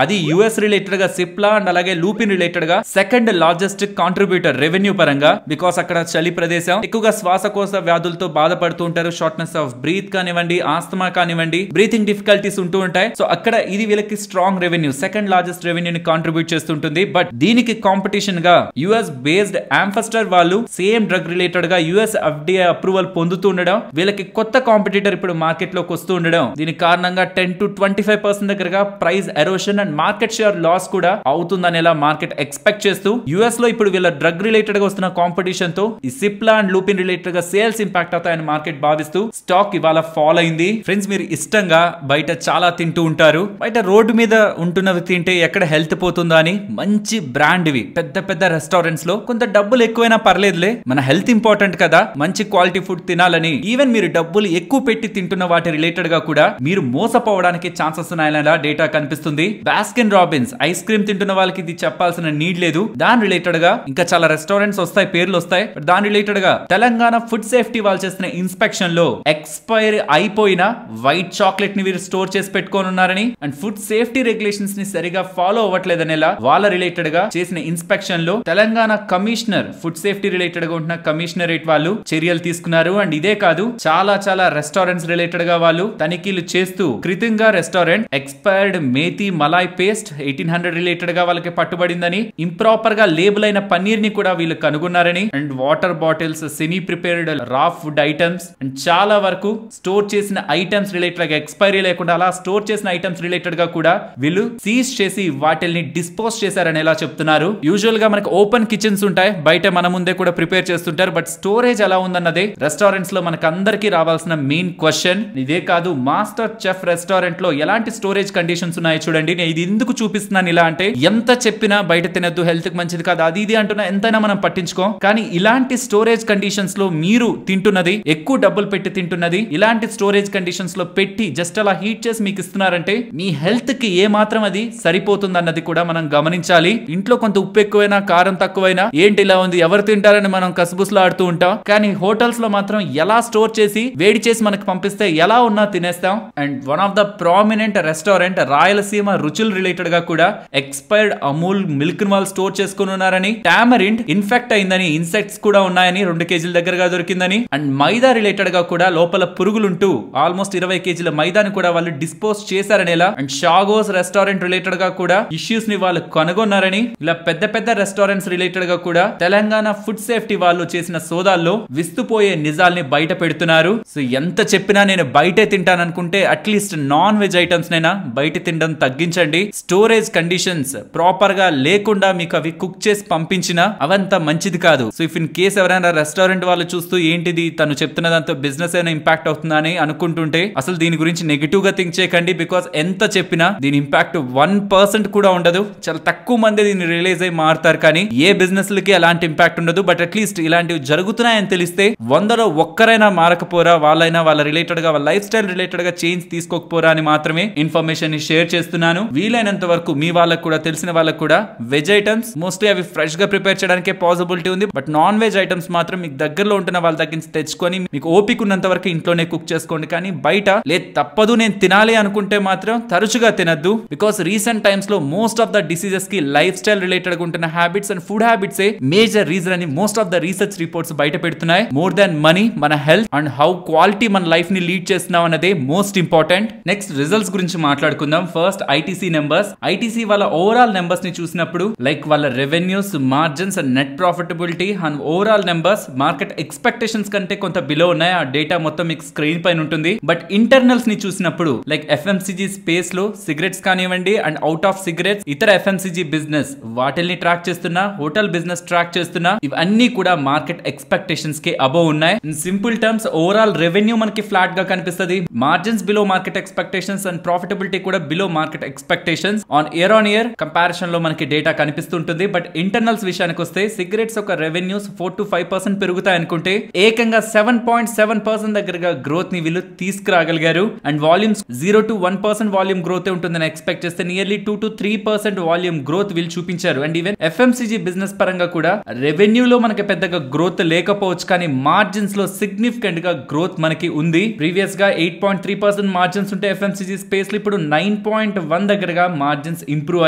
అది యుఎస్ రిలేటెడ్ గా సిప్లా అండ్ అలాగే లూపిన్ రిలేటెడ్ గా సెకండ్ లార్జెస్ట్ కాంట్రిబ్యూటర్ రెవెన్యూ పరంగా. బికాస్ అక్కడ చలి ప్రదేశం, ఎక్కువగా శ్వాసకోశ వ్యాధులతో బాధపడుతూ ఉంటారు, షార్ట్నెస్ ఆఫ్ బ్రీత్ కానివ్వండి, ఆస్తమా కానివ్వండి, బ్రీతింగ్ డిఫికల్టీస్ ఉంటూ ఉంటాయి. సో అక్కడ ఇది వీళ్ళకి స్ట్రాంగ్ రెవెన్యూ, సెకండ్ లార్జెస్ట్ రెవెన్యూని కాంట్రిబ్యూట్ చేస్తుంటుంది. బట్ దీనికి కాంపిటీషన్ గా యుఎస్ బేస్డ్ ఆంఫస్టర్ వాళ్ళు సేమ్ డ్రగ్ రిలేటెడ్ గా యుఎస్ ఎఫ్డిఏ అప్రూవల్ పొందుతూ ఉండడం, వీళ్ళకి కొత్త కాంపిటీటర్ ఇప్పుడు మార్కెట్ లోకి వస్తూ ఉండడం, దీని కారణంగా 10-25% దగ్గరగా price erosion and market share loss కూడా అవుతుందనేలా మార్కెట్ ఎక్స్పెక్ట్ చేస్తూ యుఎస్ లో ఇప్పుడు వీళ్ళ డ్రగ్ రిలేటెడ్ గా వస్తున్న కాంపిటీషన్ తో ఈ సిప్లా అండ్ లూపిన్ రిలేటెడ్ గా సేల్స్ ఇంపాక్ట్ అవుతాయని మార్కెట్ భావిస్తూ స్టాక్ ఇవాళ ఫాల్ అయింది. ఫ్రెండ్స్, మీరు ఇష్టంగా బయట చాలా తింటూ ఉంటారు, బయట రోడ్డు మీద ఉంటున్నవి తింటే ఎక్కడ హెల్త్ పోతుందా అని మంచి బ్రాండ్ ఇవి పెద్ద పెద్ద రెస్టారెంట్స్ లో కొంత డబ్బులు ఎక్కువైనా పర్లేదులే, మన హెల్త్ ఇంపార్టెంట్ కదా, మంచి క్వాలిటీ ఫుడ్ తినాలని ఈవెన్ మీరు డబ్బులు ఎక్కువ పెట్టి తింటున్న వాటి రిలేటెడ్ గా కూడా మీరు మోసపోవడానికి ఛాన్సెస్ ఉన్నాయనేలా డేటా కనిపిస్తుంది. బాస్కిన్ రాబిన్స్ ఐస్ క్రీమ్ తింటున్న వాళ్ళకి ఇది చెప్పాల్సిన నీడ్ లేదు. దాని రిలేటెడ్ గా ఇంకా చాలా రెస్టారెంట్స్ వస్తాయి, పేర్లు వస్తాయి. దాని రిలేటెడ్ గా తెలంగాణ ఫుడ్ సేఫ్టీ వాళ్ళు చేసిన ఇన్స్పెక్షన్ లో ఎక్స్పైర్ అయిపోయిన వైట్ చాక్లెట్ ని వీరు స్టోర్ చేసి పెట్టుకొని ఉన్నారని అండ్ ఫుడ్ సేఫ్టీ రెగ్యులేషన్స్ ని సరిగా ఫాలో అవ్వట్లేదనేలా వాళ్ళ రిలేటెడ్ గా చేసిన ఇన్స్పెక్షన్ లో Telangana commissioner food safety related గా ఉంటున్న కమిషనరేట్ వాళ్ళు చర్యలు తీసుకున్నారు. అండ్ ఇదే కాదు, చాలా చాలా రెస్టారెంట్స్ రిలేటెడ్ గా వాళ్ళు తనిఖీలు చేస్తూ కృతంగా restaurant expired methi malai paste 1800 related గా వాళ్ళకి పట్టుబడిందని, ఇంప్రాపర్ గా లేబుల్ అయిన పన్నీర్ ని కూడా వీళ్ళు కనుగొన్నారని and water bottles, semi prepared raw food items and చాలా వరకు స్టోర్ చేసిన ఐటమ్స్ రిలేటెడ్ గా ఎక్స్పైరీ లేకుండా అలా స్టోర్ చేసిన ఐటమ్స్ రిలేటెడ్ గా కూడా వీళ్ళు సీజ్ చేసి వాటిల్ని డిస్పోజ్ చేశారని ఎలా చెప్తున్నారు. యూజువల్ గా మనకు ఓపెన్ కిచెన్స్ ఉంటాయి, బయట మన ముందే కూడా ప్రిపేర్ చేస్తుంటారు, బట్ స్టోరేజ్ ఎలా ఉందన్నదే రెస్టారెంట్స్ లో మనకు అందరికీ రావాల్సిన మెయిన్ క్వశ్చన్. ఇదే కాదు, మాస్టర్ చెఫ్ రెస్టారెంట్ లో ఎలాంటి స్టోరేజ్ కండిషన్స్ ఉన్నాయో చూడండి. నేను ఇది ఎందుకు చూపిస్తున్నాను ఇలా అంటే, ఎంత చెప్పినా బయట తినద్దు, హెల్త్ కి మంచిది కాదు, అది ఇది అంటున్నా ఎంతైనా మనం పట్టించుకోం. కానీ ఇలాంటి స్టోరేజ్ కండిషన్స్ లో మీరు తింటున్నది, ఎక్కువ డబ్బులు పెట్టి తింటున్నది, ఇలాంటి స్టోరేజ్ కండిషన్స్ లో పెట్టి జస్ట్ అలా హీట్ చేసి మీకు ఇస్తున్నారంటే మీ హెల్త్ కి ఏ మాత్రం అది సరిపోతుంది అన్నది కూడా మనం గమనించాలి. ఇంట్లో కొంత ఉప్పు ఎక్కువైనా కారం తక్కువైనా ఏంటి ఇలా ఉంది ఎవరు తింటారని మనం కసుబుసులు ఆడుతూ ఉంటాం. కానీ హోటల్స్ లో మాత్రం ఎలా స్టోర్ చేసి వేడి చేసి మనకు పంపిస్తే ఎలా ఉన్నా తినేస్తాం. And one of the prominent restaurant Rayalaseema రుచులు రిలేటెడ్ గా కూడా ఎక్స్పైర్డ్ అమూల్ మిల్క్ ని వాళ్ళు స్టోర్ చేసుకుని ఉన్నారని, టామరిండ్ ఇన్ఫెక్ట్ అయిందని, ఇన్సెక్ట్స్ కూడా ఉన్నాయని, 2 కేజీల దగ్గరగా దొరికిందని అండ్ మైదా రిలేటెడ్ గా కూడా లోపల పురుగులుంటూ ఆల్మోస్ట్ 20 కేజీల మైదాని కూడా వాళ్ళు డిస్పోజ్ చేశారనేలా అండ్ షాగోస్ రెస్టారెంట్ రిలేటెడ్ గా కూడా ఇష్యూస్ ని వాళ్ళు కనుగొన్నారని, ఇలా పెద్ద పెద్ద రెస్టారెంట్స్ రిలేటెడ్ గా కూడా తెలంగాణ ఫుడ్ సేఫ్టీ వాళ్ళు చేసిన సోదాల్లో విస్తుపోయే నిజాల్ని బయట పెడుతున్నారు. సో ఎంత చెప్పినా నేను బయటే తింటాననుకుంటే అట్లీస్ట్ నాన్ వెజ్ ఐటమ్స్ నైనా బయట తినడం తగ్గించండి. స్టోరేజ్ కండిషన్స్ ప్రాపర్ గా లేకుండా మీకు అవి కుక్ చేసి పంపించినా అవంతా మంచిది కాదు. సో ఇఫ్ ఇన్ కేస్ ఎవరైనా రెస్టారెంట్ వాళ్ళు చూస్తూ ఏంటిది తను చెప్తున్న దాంతో బిజినెస్ అయినా ఇంపాక్ట్ అవుతుందా అని అనుకుంటుంటే అసలు దీని గురించి నెగిటివ్ గా థింక్ చేయకండి. బికాస్ ఎంత చెప్పినా దీని ఇంపాక్ట్ 1% కూడా ఉండదు. చాలా తక్కువ మంది దీన్ని రియలైజ్ అయి మారుతారు, కానీ ఏ బిజినెస్ లకి అలాంటి ఇంపాక్ట్ ఉండదు. బట్ అట్లీస్ట్ ఇలాంటివి జరుగుతున్నాయని తెలిస్తే 100లో ఒక్కరైనా మారకపోరా, వాళ్ళైనా వాళ్ళ రిలేటెడ్ గా వాళ్ళ లైఫ్ స్టైల్ రిలేటెడ్ గా చేంజ్ తీసుకోకపోరా అని మాత్రమే ఇన్ఫర్మేషన్ ని షేర్ చేస్తున్నాను. వీలైనంత వరకు మీ వాళ్ళకు కూడా తెలిసిన వాళ్ళకు కూడా వెజ్ ఐటమ్స్ మోస్ట్లీ అవి ఫ్రెష్ గా ప్రిపేర్ చేయడానికే పాసిబిలిటీ ఉంది. బట్ నాన్ వెజ్ ఐటమ్స్ మాత్రం మీకు దగ్గరలో ఉంటున్న వాళ్ళ దగ్గర నుంచి తెచ్చుకొని మీకు ఓపిక ఉన్నంత వరకు ఇంట్లోనే కుక్ చేసుకోండి. కానీ బయట లేదు తప్పదు నేను తినాలి అనుకుంటే మాత్రం తరచుగా తినద్దు. బికాస్ రీసెంట్ టైమ్స్ లో మోస్ట్ ఆఫ్ ద డిసీజెస్ కి లైఫ్ స్టైల్ రిలేటెడ్ ఉంటున్న habits and food habits major reason అని most of the research reports బయట పెడుతున్నాయి. మోర్ దాన్ మనీ మన హెల్త్ అండ్ హౌ క్వాలిటీ మన లైఫ్ ని లీడ్ చేస్తున్నాం అన్నదే మోస్ట్ ఇంపార్టెంట్. నెక్స్ట్ రిజల్ట్స్ గురించి మాట్లాడుకుందాం. First ITC numbers. ఐటీసీ వాళ్ళ ఓవరాల్ నెంబర్స్ ని చూసినప్పుడు లైక్ వాళ్ళ revenues, margins and net profitability and overall numbers market expectations కంటే కొంత బిలో ఉన్నాయి. ఆ డేటా మొత్తం మీకు స్క్రీన్ పైన ఉంటుంది. బట్ ఇంటర్నల్స్ ని చూసినప్పుడు లైక్ ఎఫ్ఎంసీజీ స్పేస్ లో సిగరెట్స్ కానివ్వండి అండ్ అవుట్ ఆఫ్ సిగరెట్స్ ఇతర ఎఫ్ఎంసీజీ బిజినెస్ వాటిల్ని ట్రాక్ చేస్తున్నా, హోటల్ బిజినెస్ ట్రాక్ చేస్తున్నా, ఇవన్నీ కూడా మార్కెట్ ఎక్స్పెక్టేషన్స్ కి అబోవ్ ఉన్నాయి. In simple terms overall revenue మనకి ఫ్లాట్ గా కనిపిస్తుంది. Margins below market expectations and profitability కూడా below market expectations on year comparison లో మనకి డేటా కనిపిస్తుంటుంది. బట్ ఇంటర్నల్స్ విషయానికి వస్తే సిగరెట్స్ ఒక రెవెన్యూస్ 4 to 5% పెరుగుతాయి అనుకుంటే ఏకంగా 7.7% దగ్గరగా గ్రోత్ ని వీళ్ళు తీసుకురాగలిగారు. And volumes 0 to 1% volume growth ఉంటుందని ఎక్స్పెక్ట్ చేస్తే నియర్లీ 2 to 3% వాల్యూమ్ గ్రోత్ వీళ్ళు చూపించారు. అండ్ ఈవెన్ ఎఫ్ఎంసీజీ బిజినెస్ పరంగా కూడా రెవెన్యూలో మనకి పెద్దగా గ్రోత్ లేకపోవచ్చు, కానీ మార్జిన్స్ లో సిగ్నిఫికెంట్ గా గ్రోత్ మనకి ఉంది. ప్రీవియస్ గా 8.3% మార్జిన్స్ ఉంటే ఎఫ్ఎంసీజీ స్పేస్ లో ఇప్పుడు 9.1 దగ్గరగా మార్జిన్స్ ఇంప్రూవ్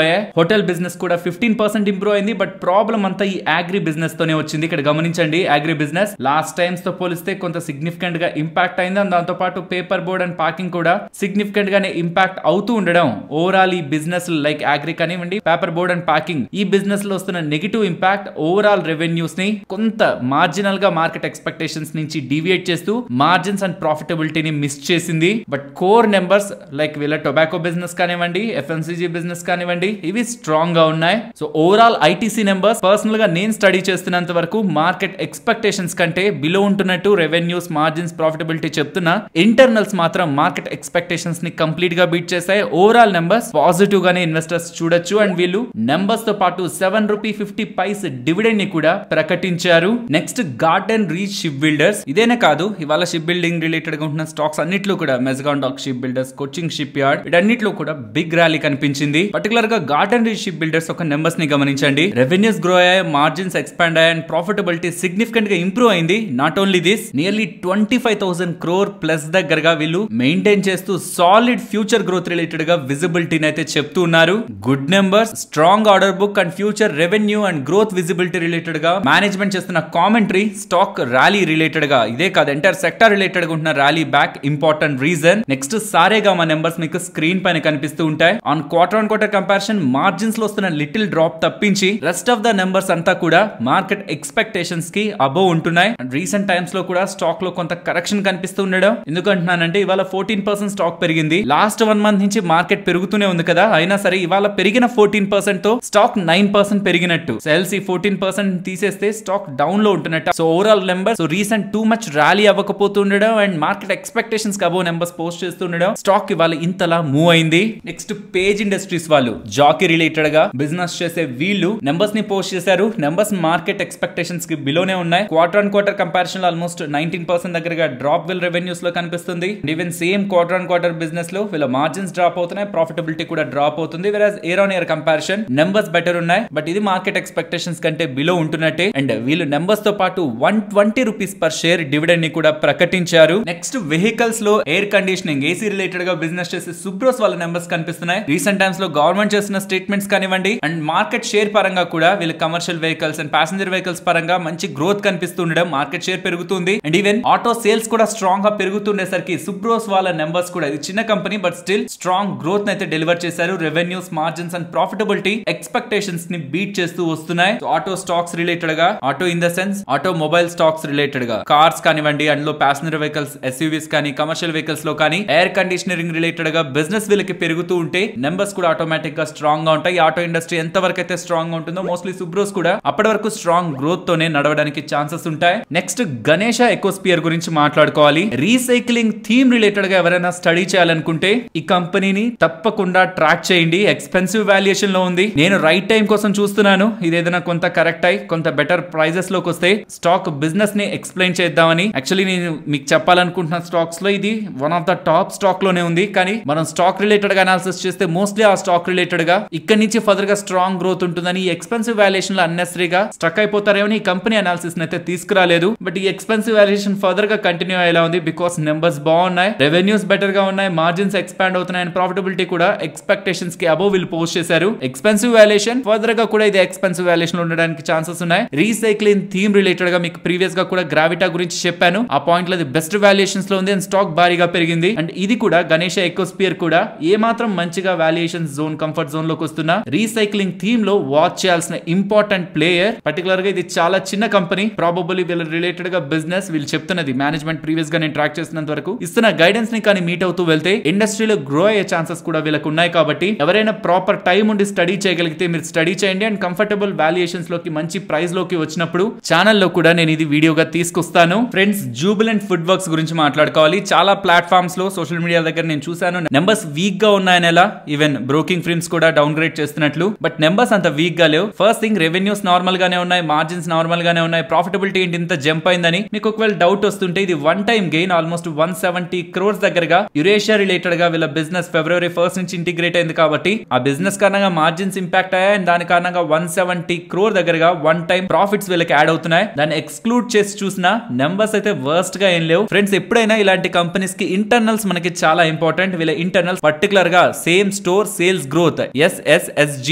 అయ్యాయి. హోటల్ బిజినెస్ కూడా 15% ఇంప్రూవ్ అయింది. బట్ ప్రాబ్లం అంతా ఈ అగ్రి బిజినెస్ తోనే వచ్చింది. ఇక్కడ గమనించండి, అగ్రి బిజినెస్ లాస్ట్ టైమ్స్ తో పోలిస్తే కొంత సిగ్నిఫికెంట్ గా ఇంపాక్ట్ అయింది. దాంతో పాటు పేపర్ బోర్డ్ అండ్ ప్యాకింగ్ కూడా సిగ్నిఫికెంట్ గానే ఇంపాక్ట్ అవుతూ ఉండడం ఓవరాల్ ఈ బిజినెస్ లైక్ అగ్రి కానివ్వండి, పేపర్ బోర్డ్ అండ్ ప్యాకింగ్ ఈ బిజినెస్ లో వస్తున్న నెగిటివ్ ఇంపాక్ట్ ఓవరాల్ రెవెన్యూస్ ని కొంత మార్జినల్ గా మార్కెట్ ఎక్స్పెక్టేషన్స్ నుంచి డీవియేట్ చేస్తూ మార్జిన్స్ అండ్ ప్రాఫిటబిలిటీని మిస్ చేసింది. బట్ కోర్ నెంబర్స్ లైక్ వీళ్ళ టొబాకో బిజినెస్ కానివ్వండి, ఎఫ్ఎంసీజీ బిజినెస్ కానివ్వండి, ఇవి స్ట్రాంగ్ గా ఉన్నాయి. So overall ITC numbers personal గా నేను స్టడీ చేస్తున్నంత వరకు మార్కెట్ ఎక్స్పెక్టేషన్స్ కంటే బిలో ఉంటున్నట్టు రెవెన్యూస్, మార్జిన్స్, ప్రాఫిటబిలిటీ చెప్తున్నా. ఇంటర్నల్స్ మాత్రం మార్కెట్ ఎక్స్పెక్టేషన్స్ ని కంప్లీట్ గా బీట్ చేశాయి. ఓవరాల్ నెంబర్స్ పాజిటివ్ గానే ఇన్వెస్టర్స్ చూడొచ్చు. అండ్ వీళ్ళు నెంబర్స్ తో పాటు ₹7.50 డివిడెండ్ ని కూడా ప్రకటించారు. Next Garden Reach Shipbuilders. ఇదేనే కాదు, ఇవాళ షిప్ బిల్డింగ్ రిలేటెడ్ గా ఉంటున్న స్టాక్స్ అన్నిట్లో కూడా మెజగాన్ డాక్ షిప్ బిల్డర్స్, కొచ్చిన్ షిప్ యార్డ్ వీటన్నిటిలో కూడా బిగ్ ర్యాలీ కనిపించింది. పర్టికులర్ గా గార్డెన్ రీచ్ షిప్ బిల్డర్స్ ఒక నెంబర్స్ ని గమనించండి. రెవెన్యూస్ గ్రో అయ్యాయి, మార్జిన్స్ ఎక్స్పాండ్ అయ్యాయి అండ్ ప్రాఫిటబిలిటీ సిగ్నిఫికెంట్ గా ఇంప్రూవ్ అయింది. Not only this, nearly 25,000 crore plus దగ్గరగా వీళ్ళు మెయింటైన్ చేస్తూ సాలిడ్ ఫ్యూచర్ గ్రోత్ రిలేటెడ్ గా విజిబిలిటీని అయితే చెప్తూ ఉన్నారు. Good numbers, strong order book and future revenue and growth visibility related గా మేనేజ్మెంట్ చేస్తున్న కామెంటరీ స్టాక్ ర్యాలీ రిలేటెడ్ గా, ఇదే కాదు ఎంటైర్ సెక్టర్ రిలేటెడ్ గా ఉంటున్న rally back important reason. Next Saregama numbers మీకు స్క్రీన్ పైన కనిపిస్తూ ఉంటాయి. ఆన్ క్వార్టర్ కంపారిజన్ మార్జిన్స్ లో వస్తున్న లిటిల్ డ్రాప్ తప్పించి రెస్ట్ ఆఫ్ ద నెంబర్స్ అంతా కూడా మార్కెట్ ఎక్స్పెక్టేషన్స్ కి అబోవ్ ఉంటున్నాయి. అండ్ రీసెంట్ టైమ్స్ లో కూడా స్టాక్ లో కొంత కరెక్షన్ కనిపిస్తూ ఉండడం. ఎందుకంటున్నానంటే ఇవాళ 14% స్టాక్ పెరిగింది. లాస్ట్ 1 month నుంచి మార్కెట్ పెరుగుతూనే ఉంది కదా, అయినా సరే ఇవాళ పెరిగిన 14% తో స్టాక్ 9% పెరిగినట్టు. సెల్సీ 14% తీసేస్తే స్టాక్ డౌన్ లో ఉంటున్నట్టు. So overall number recent too much rally అవ్వకపోతుండడం అండ్ మార్కెట్ ఎక్స్పెక్టేషన్స్ కి అబోవ్ నెంబర్స్ పోస్ట్ చేస్తుండడం స్టాక్ ఇవాళ ఇంతలా మూవ్ అయింది. నెక్స్ట్ పేజ్ ఇండస్ట్రీస్ వాళ్ళు జాకీ రిలేటెడ్ గా బిజినెస్ చేసే వీళ్ళు నెంబర్స్ ని పోస్ట్ చేశారు. నెంబర్స్ మార్కెట్ ఎక్స్పెక్టేషన్స్ కి బిలోనే ఉన్నాయి. క్వార్టర్ కంపారిజన్ లో ఆల్మోస్ట్ 19% దగ్గరగా డ్రాప్ వీళ్ళ రెవెన్యూస్ లో కనిపిస్తుంది. ఈవెన్ సేమ్ క్వార్టర్ బిజినెస్ లో వీళ్ళ మార్జిన్స్ డ్రాప్ అవుతున్నాయి, ప్రాఫిటబిలిటీ కూడా డ్రాప్ అవుతుంది. వెరాజ్ ఇయర్ కంపారిజన్ నెంబర్స్ బెటర్ ఉన్నాయి. బట్ ఇది మార్కెట్ ఎక్స్పెక్టేషన్స్ కంటే బిలో ఉంటున్నట్టే. అండ్ వీళ్ళు నెంబర్స్ తో పాటు ₹120 per share డివిడెండ్ ని కూడా ప్రకటించారు. నెక్స్ట్ వెహికల్స్ లో ఎయిర్ కండిషనింగ్, ఏసీ రిలేటెడ్ గా బిజినెస్ చేసే సుబ్రోస్ వాళ్ళ నెంబర్స్ కనిపిస్తున్నాయి. రీసెంట్ టైమ్స్ లో గవర్నమెంట్ చేసిన స్టేట్మెంట్స్ కానివ్వండి అండ్ మార్కెట్ షేర్ పరంగా కూడా వీళ్ళు commercial vehicles and passenger vehicles పరంగా మంచి గ్రోత్ కనిపిస్తుండడం, మార్కెట్ షేర్ పెరుగుతుంది. అండ్ ఈవెన్ ఆటో సేల్స్ కూడా స్ట్రాంగ్ గా పెరుగుతుండేసరికి సుబ్రోస్ వాళ్ళ నెంబర్స్ కూడా, ఇది చిన్న company but still strong growth అయితే డెలివర్ చేశారు. Revenues, margins and profitability expectations ని బీట్ చేస్తూ వస్తున్నాయి. ఆటో స్టాక్స్ రిలేటెడ్ గా, auto in the sense auto mobile stocks related గా కార్స్ కానివ్వండి, అందులో ప్యాసింజర్ వెహికల్స్, ఎస్యూవీస్ కానీ, కమర్షియల్ వెహికల్స్ లో కానీ ఎయిర్ కండిషనరింగ్ రిలేటెడ్ గా బిజినెస్ వీళ్ళకి పెరుగుతూ ఉంటే నెంబర్స్ కూడా ఆటోమేటిక్ గా స్ట్రాంగ్ గా ఉంటాయి. ఆటో ఇండస్ట్రీ ఎంత వరకు అయితే స్ట్రాంగ్ గా ఉంటుందో మోస్ట్లీ సుబ్రోస్ కూడా కూడా అప్పటి వరకు స్ట్రాంగ్ గ్రోత్ తోనే నడవడానికి ఛాన్సెస్ ఉంటాయి. నెక్స్ట్ గణేష ఎకోస్పియర్ గురించి మాట్లాడుకోవాలి. రీసైక్లింగ్ థీమ్ రిలేటెడ్ గా ఎవరైనా స్టడీ చేయాలనుకుంటే ఈ కంపెనీని తప్పకుండా ట్రాక్ చేయండి. ఎక్స్పెన్సివ్ వాల్యుయేషన్ లో ఉంది. నేను రైట్ టైం కోసం చూస్తున్నాను. ఇదేదైనా కొంత కరెక్ట్ అయి కొంత బెటర్ ప్రైజెస్ లోకి వస్తే స్టాక్ బిజినెస్ ని ఎక్స్ప్లెయిన్ చేద్దామని యాక్చువల్లీ నేను మీకు చెప్పాలనుకుంటున్న స్టాక్స్ లో ఇది one of the top stock లోనే ఉంది. కానీ మనం స్టాక్ రిలేటెడ్ గా అనాలిసిస్ చేస్తే మోస్ట్లీ ఆ స్టాక్ రిలేటెడ్ గా ఇక్కడ నుంచి ఫర్దర్ గా స్ట్రాంగ్ గ్రోత్ ఉంటుందని ఈ ఎక్స్పెన్సివ్ వాల్యుయేషన్ లో అన్నెసరీగా స్ట్రక్ అయిపోతారేమో ఈ కంపెనీ అనాలిసిస్ అయితే తీసుకురాలేదు. బట్ ఈ ఎక్స్పెన్సివ్ వాల్యుయేషన్ ఫర్దర్ గా కంటిన్యూ అయ్యేలా ఉంది. బికాస్ నెంబర్స్ బాగున్నాయి, రెవెన్యూస్ బెటర్ గా ఉన్నాయి, మార్జిన్స్ ఎక్స్పాండ్ అవుతున్నాయి అండ్ ప్రాఫిటబిలిటీ కూడా ఎక్స్పెక్టేషన్స్ కి అబోవ్ వీళ్ళు పోస్ట్ చేశారు. ఎక్స్పెన్సివ్ వాల్యుయేషన్ ఫర్దర్ గా కూడా ఇది ఎక్స్పెన్సివ్ వాల్యుయేషన్ ఉండడానికి ఛాన్సెస్ ఉన్నాయి. రీసైక్లింగ్ థీమ్ రిలేటెడ్ గా మీకు ప్రీవియస్ గా కూడా గ్రావిటా గురించి చెప్పాను. ఆ పాయింట్ లో బెస్ట్ వాల్యుయేషన్స్ లో ఉంది అండ్ స్టాక్ భారీగా పెరిగింది. అండ్ ఇది కూడా గణేష ఎకోస్పియర్ కూడా ఏ మాత్రం మంచిగా వాల్యుయేషన్ జోన్ కంఫర్ట్ జోన్ లోకి వస్తున్నా రీసైక్లింగ్ థీమ్ లో వాచ్ చేయాల్సిన ఇంపార్టెంట్ ప్లేయర్. పర్టికులర్ గా ఇది చాలా చిన్న కంపెనీ. ప్రాబబుల్లీ వీళ్ళ రిలేటెడ్ గా బిజినెస్ వీళ్ళు చెప్తున్నది మేనేజ్మెంట్ ప్రీవియస్ గా నేను ట్రాక్ చేసినంత వరకు ఇస్తున్న గైడెన్స్ ని కానీ మీట్ అవుతూ వెళ్తే ఇండస్ట్రీలో గ్రో అయ్యే ఛాన్సెస్ కూడా వీళ్ళకి ఉన్నాయి. కాబట్టి ఎవరైనా ప్రాపర్ టైం ఉండి స్టడీ చేయగలిగితే మీరు స్టడీ చేయండి. అండ్ కంఫర్టబుల్ వాల్యుయేషన్స్ లోకి మంచి ప్రైస్ లోకి వచ్చినప్పుడు ఛానల్లో కూడా నేను ఇది వీడియోగా తీసుకొస్తాను. ఫ్రెండ్స్, జూబిలెంట్ ఫుడ్ వర్క్స్ గురించి మాట్లాడుకోవాలి. చాలా ప్లాట్ఫామ్స్ లో సోషల్ మీడియా దగ్గర నేను చూసాను నెంబర్స్ వీక్ గా ఉన్నాయని, ఎలా ఈవెన్ బ్రోకింగ్ ఫిల్మ్స్ కూడా డౌన్ గ్రేడ్ చేస్తున్నట్లు. బట్ నెంబర్స్ అంత వీక్ గా లేవు. ఫస్ట్ థింగ్, రెవెన్యూస్ నార్మల్ గానే ఉన్నాయి, మార్జిన్స్ నార్మల్ గానే ఉన్నాయి, ప్రాఫిటబిలిటీ ఏంటి ఇంత జంప్ అయిందని మీకు ఒకవేళ డౌట్ వస్తుంటే ఇది one time gain almost 170 crores దగ్గరగా యురేషియా రిలేటెడ్ గా వీళ్ళ బిజినెస్ February 1st నుంచి ఇంటిగ్రేట్ అయింది. కాబట్టి ఆ బిజినెస్ కారణంగా మార్జిన్స్ ఇంపాక్ట్ అయ్యాయి అండ్ దాని కారణంగా 170 crore దగ్గరగా వన్ టైం ప్రాఫిట్స్ వీళ్ళకి యాడ్ అవుతున్నాయి. దాన్ని ఎక్స్క్లూడ్ చేసి చూసిన నెంబర్స్ అయితే వర్స్ట్ గా ఏం లేవు. ఫ్రెండ్స్, ఎప్పుడైనా ఇలాంటి కంపెనీస్ కి ఇంటర్నల్స్ మనకి చాలా ఇంపార్టెంట్. వీళ్ళ ఇంటర్నల్స్ పర్టికులర్ గా same store sales growth SSSG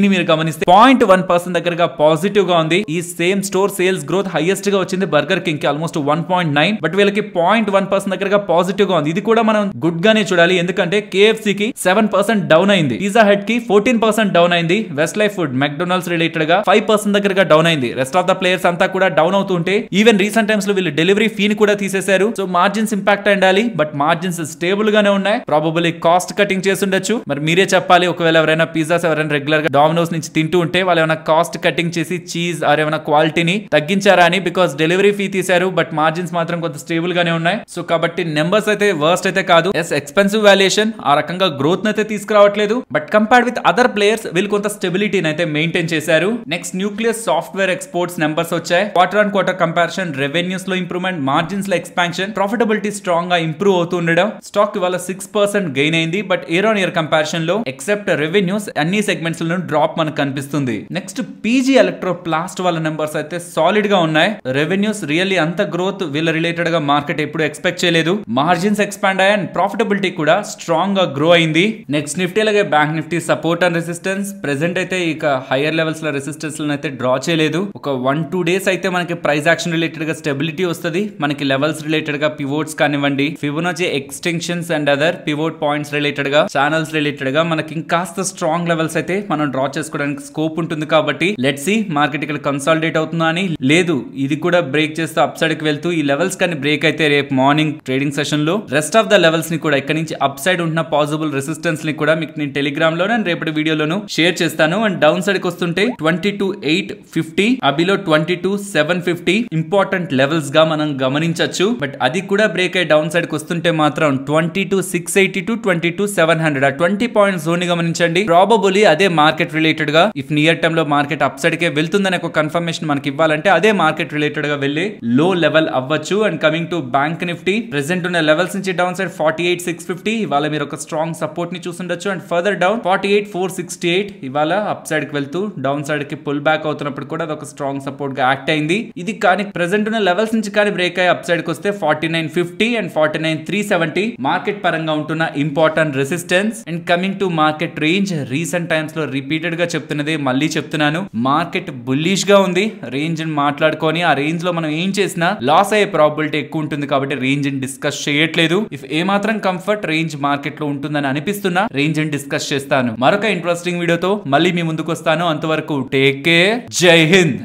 ని మీరు గమనిస్తే 0.1% దగ్గరగా పాజిటివ్ గా ఉంది. ఈ same store sales growth highest గా వచ్చింది బర్గర్ కింగ్ కి ఆల్మోస్ట్ 1.9. బట్ వీళ్ళకి 0.1% దగ్గరగా పాజిటివ్ గా ఉంది. ఇది కూడా మనం గుడ్ గానే చూడాలి. ఎందుకంటే KFC కి 7% డౌన్ అయింది, పిజ్జా హట్ కి 14% డౌన్ అయింది, west life food McDonald's related గా 5% దగ్గరగా డౌన్ అయింది. రెస్ట్ ఆఫ్ ద ప్లేయర్స్ అంతా కూడా డౌన్ అవుతుంటే ఈవెన్ రీసెంట్ టైమ్స్ లో వీళ్ళు డెలివరీ ఫీని కూడా తీసేశారు. సో మార్జిన్స్ ఇంపాక్ట్ అయ్యాలి. బట్ మార్జిన్స్ స్టేబుల్ గానే ఉన్నాయి. ప్రాబబుల్లీ కాస్ట్ కటింగ్ చేసి ఉండొచ్చు. మరి మీరే చెప్పాలి. ఒకవేళ ఎవరైనా పిజ్జాస్ ఎవరైనా రెగ్యులర్ గా డామినోస్ నుంచి తింటూ ఉంటే వాళ్ళు ఏమైనా కాస్ట్ కటింగ్ చేసి చీజ్ ఆర్ ఏమైనా క్వాలిటీని తగ్గించారా అని. బికాస్ డెలివరీ ఫీ తీశారు బట్ మార్జిన్స్ మాత్రం కొంత స్టేబుల్ గానే ఉన్నాయి. సో కాబట్టి నెంబర్స్ అయితే వర్స్ట్ అయితే కాదు. ఎక్స్పెన్సివ్ వాల్యుయేషన్ ఆ రకంగా గ్రోత్ అయితే తీసుకురావట్లేదు. But compared with other players వీళ్ళు కొంత స్టెబిలిటీని అయితే మెయింటైన్ చేశారు. నెక్స్ట్, న్యూక్లియస్ సాఫ్ట్వేర్ ఎక్స్పోర్ట్స్ నెంబర్స్ వచ్చాయి. Quarter on quarter comparison, revenues లో ఇంప్రూవ్మెంట్, మార్జిన్స్ లో ఎక్స్పాన్షన్, ప్రాఫిటబిలిటీ స్ట్రాంగ్ గా ఇంప్రూవ్ అవుతూ ఉండడం. స్టాక్ ఇవాళ 6% గెయిన్ అయింది. But year on year comparison లో ఎక్సెప్ట్ రెవెన్యూస్ అన్ని సెగ్మెంట్స్ లో డ్రాప్ మనకు కనిపిస్తుంది. నెక్స్ట్, పీజీ ఎలక్ట్రోప్లాస్ట్ వాళ్ళ నెంబర్స్ అయితే సాలిడ్ గా ఉన్నాయి. రెవెన్యూస్ రియల్లీ అంత గ్రోత్ వీళ్ళ రిలేటెడ్ గా మార్కెట్ ఎప్పుడు ఎక్స్పెక్ట్ చేయలేదు. మార్జిన్స్ ఎక్స్పాండ్ అయ్యాయి అండ్ ప్రాఫిటబిలిటీ కూడా స్ట్రాంగ్ గా గ్రో అయింది. నెక్స్ట్, నిఫ్టీ అలాగే bank Nifty support and resistance present అయితే ఇక హైయర్ లెవెల్స్ లో రెసిస్టెన్స్ అయితే డ్రా చేయలేదు. ఒక 1-2 డేస్ అయితే మనకి ప్రైస్ యాక్షన్ రిలేటెడ్ గా స్టెబిలిటీ వస్తుంది. మనకి లెవెల్స్ రిలేటెడ్ గా పివోట్స్ కానివ్వండి, Fibonacci extensions and other pivot points related గా, ఛానల్స్ రిలేటెడ్ గా మనకి ఇంకాస్త స్ట్రాంగ్ లెవెల్స్ అయితే మనం డ్రా చేసుకోవడానికి స్కోప్ ఉంటుంది. కాబట్టి లెట్స్ సీ మార్కెట్ ఇక్కడ కన్సాలిడేట్ అవుతుందా అని. లేదు, ఇది కూడా బ్రేక్ చేస్తూ అప్ సైడ్ కి వెళ్తూ ఈ లెవెల్స్ కానీ బ్రేక్ అయితే రేపు మార్నింగ్ ట్రేడింగ్ సెషన్ లో రెస్ట్ ఆఫ్ ద లెవెల్స్ ని కూడా ఇక్కడ నుంచి అప్ సైడ్ ఉన్న పాసిబుల్ రెసిస్టెన్స్ ని కూడా మీకు నేను టెలిగ్రామ్ లో అండ్ రేపటి వీడియోలోను షేర్ చేస్తాను. అండ్ డౌన్ సైడ్ కి వస్తుంటే 22,850 అబిలో 22,750 ఇంపార్టెంట్ లెవెల్స్ గా మనం గమనించవచ్చు. బట్ అది కూడా బ్రేక్ అయ్యి డౌన్ సైడ్ కి వస్తుంటే మాత్రం 22,680 to 22,700 ఆ 20 పాయింట్స్ జోన్ ని గమనించండి. ప్రాబబుల్లీ అదే మార్కెట్ రిలేటెడ్ గా ఇఫ్ నియర్ టర్మ్ లో మార్కెట్ అప్ సైడ్ కే వెళ్తుందనే ఒక కన్ఫర్మేషన్ మనకి ఇవ్వాలంటే అదే మార్కెట్ రిలేటెడ్ గా వెళ్ళి లో లెవెల్ అవ్వచ్చు. And coming to bank Nifty present ఉన్న లెవెల్స్ నుంచి డౌన్ సైడ్ 48,650 ఇవాళ మీరు ఒక స్ట్రాంగ్ సపోర్ట్ ని చూసుండొచ్చు. అండ్ ఫర్దర్ డౌన్ 48,468 ఇవాళ అప్ సైడ్ కి వెళ్తూ డౌన్ సైడ్ కి పుల్ బ్యాక్ అవుతున్నప్పుడు కూడా అది ఒక స్ట్రాంగ్ సపోర్ట్ గా యాక్ట్ అయింది. ఇది కానీ ప్రెసెంట్ ఉన్న లెవెల్స్ నుంచి కానీ బ్రేక్ అయ్యి అప్ సైడ్ కి వస్తే 49,50 అండ్ 49,370 మార్కెట్ పరంగా ఉంటున్న important resistance. And coming to market range, recent times లో రిపీటెడ్ గా చెప్తున్నది మళ్ళీ చెప్తున్నాను, మార్కెట్ బుల్లిష్ గా ఉంది. రేంజ్ మాట్లాడుకొని ఆ రేంజ్ లో మనం ఏం చేసినా లాస్ అయ్యే ప్రాబిలిటీ ఎక్కువ ఉంటుంది. కాబట్టి రేంజ్ డిస్కస్ చేయట్లేదు. ఇఫ్ ఏ మాత్రం కంఫర్ట్ రేంజ్ మార్కెట్ లో ఉంటుందని అనిపిస్తున్నా రేంజ్ డిస్కస్ చేస్తాను. మరొక ఇంట్రెస్టింగ్ వీడియోతో మళ్ళీ మీ ముందుకు వస్తాను. అంతవరకు టేక్ కేర్. జై హింద్.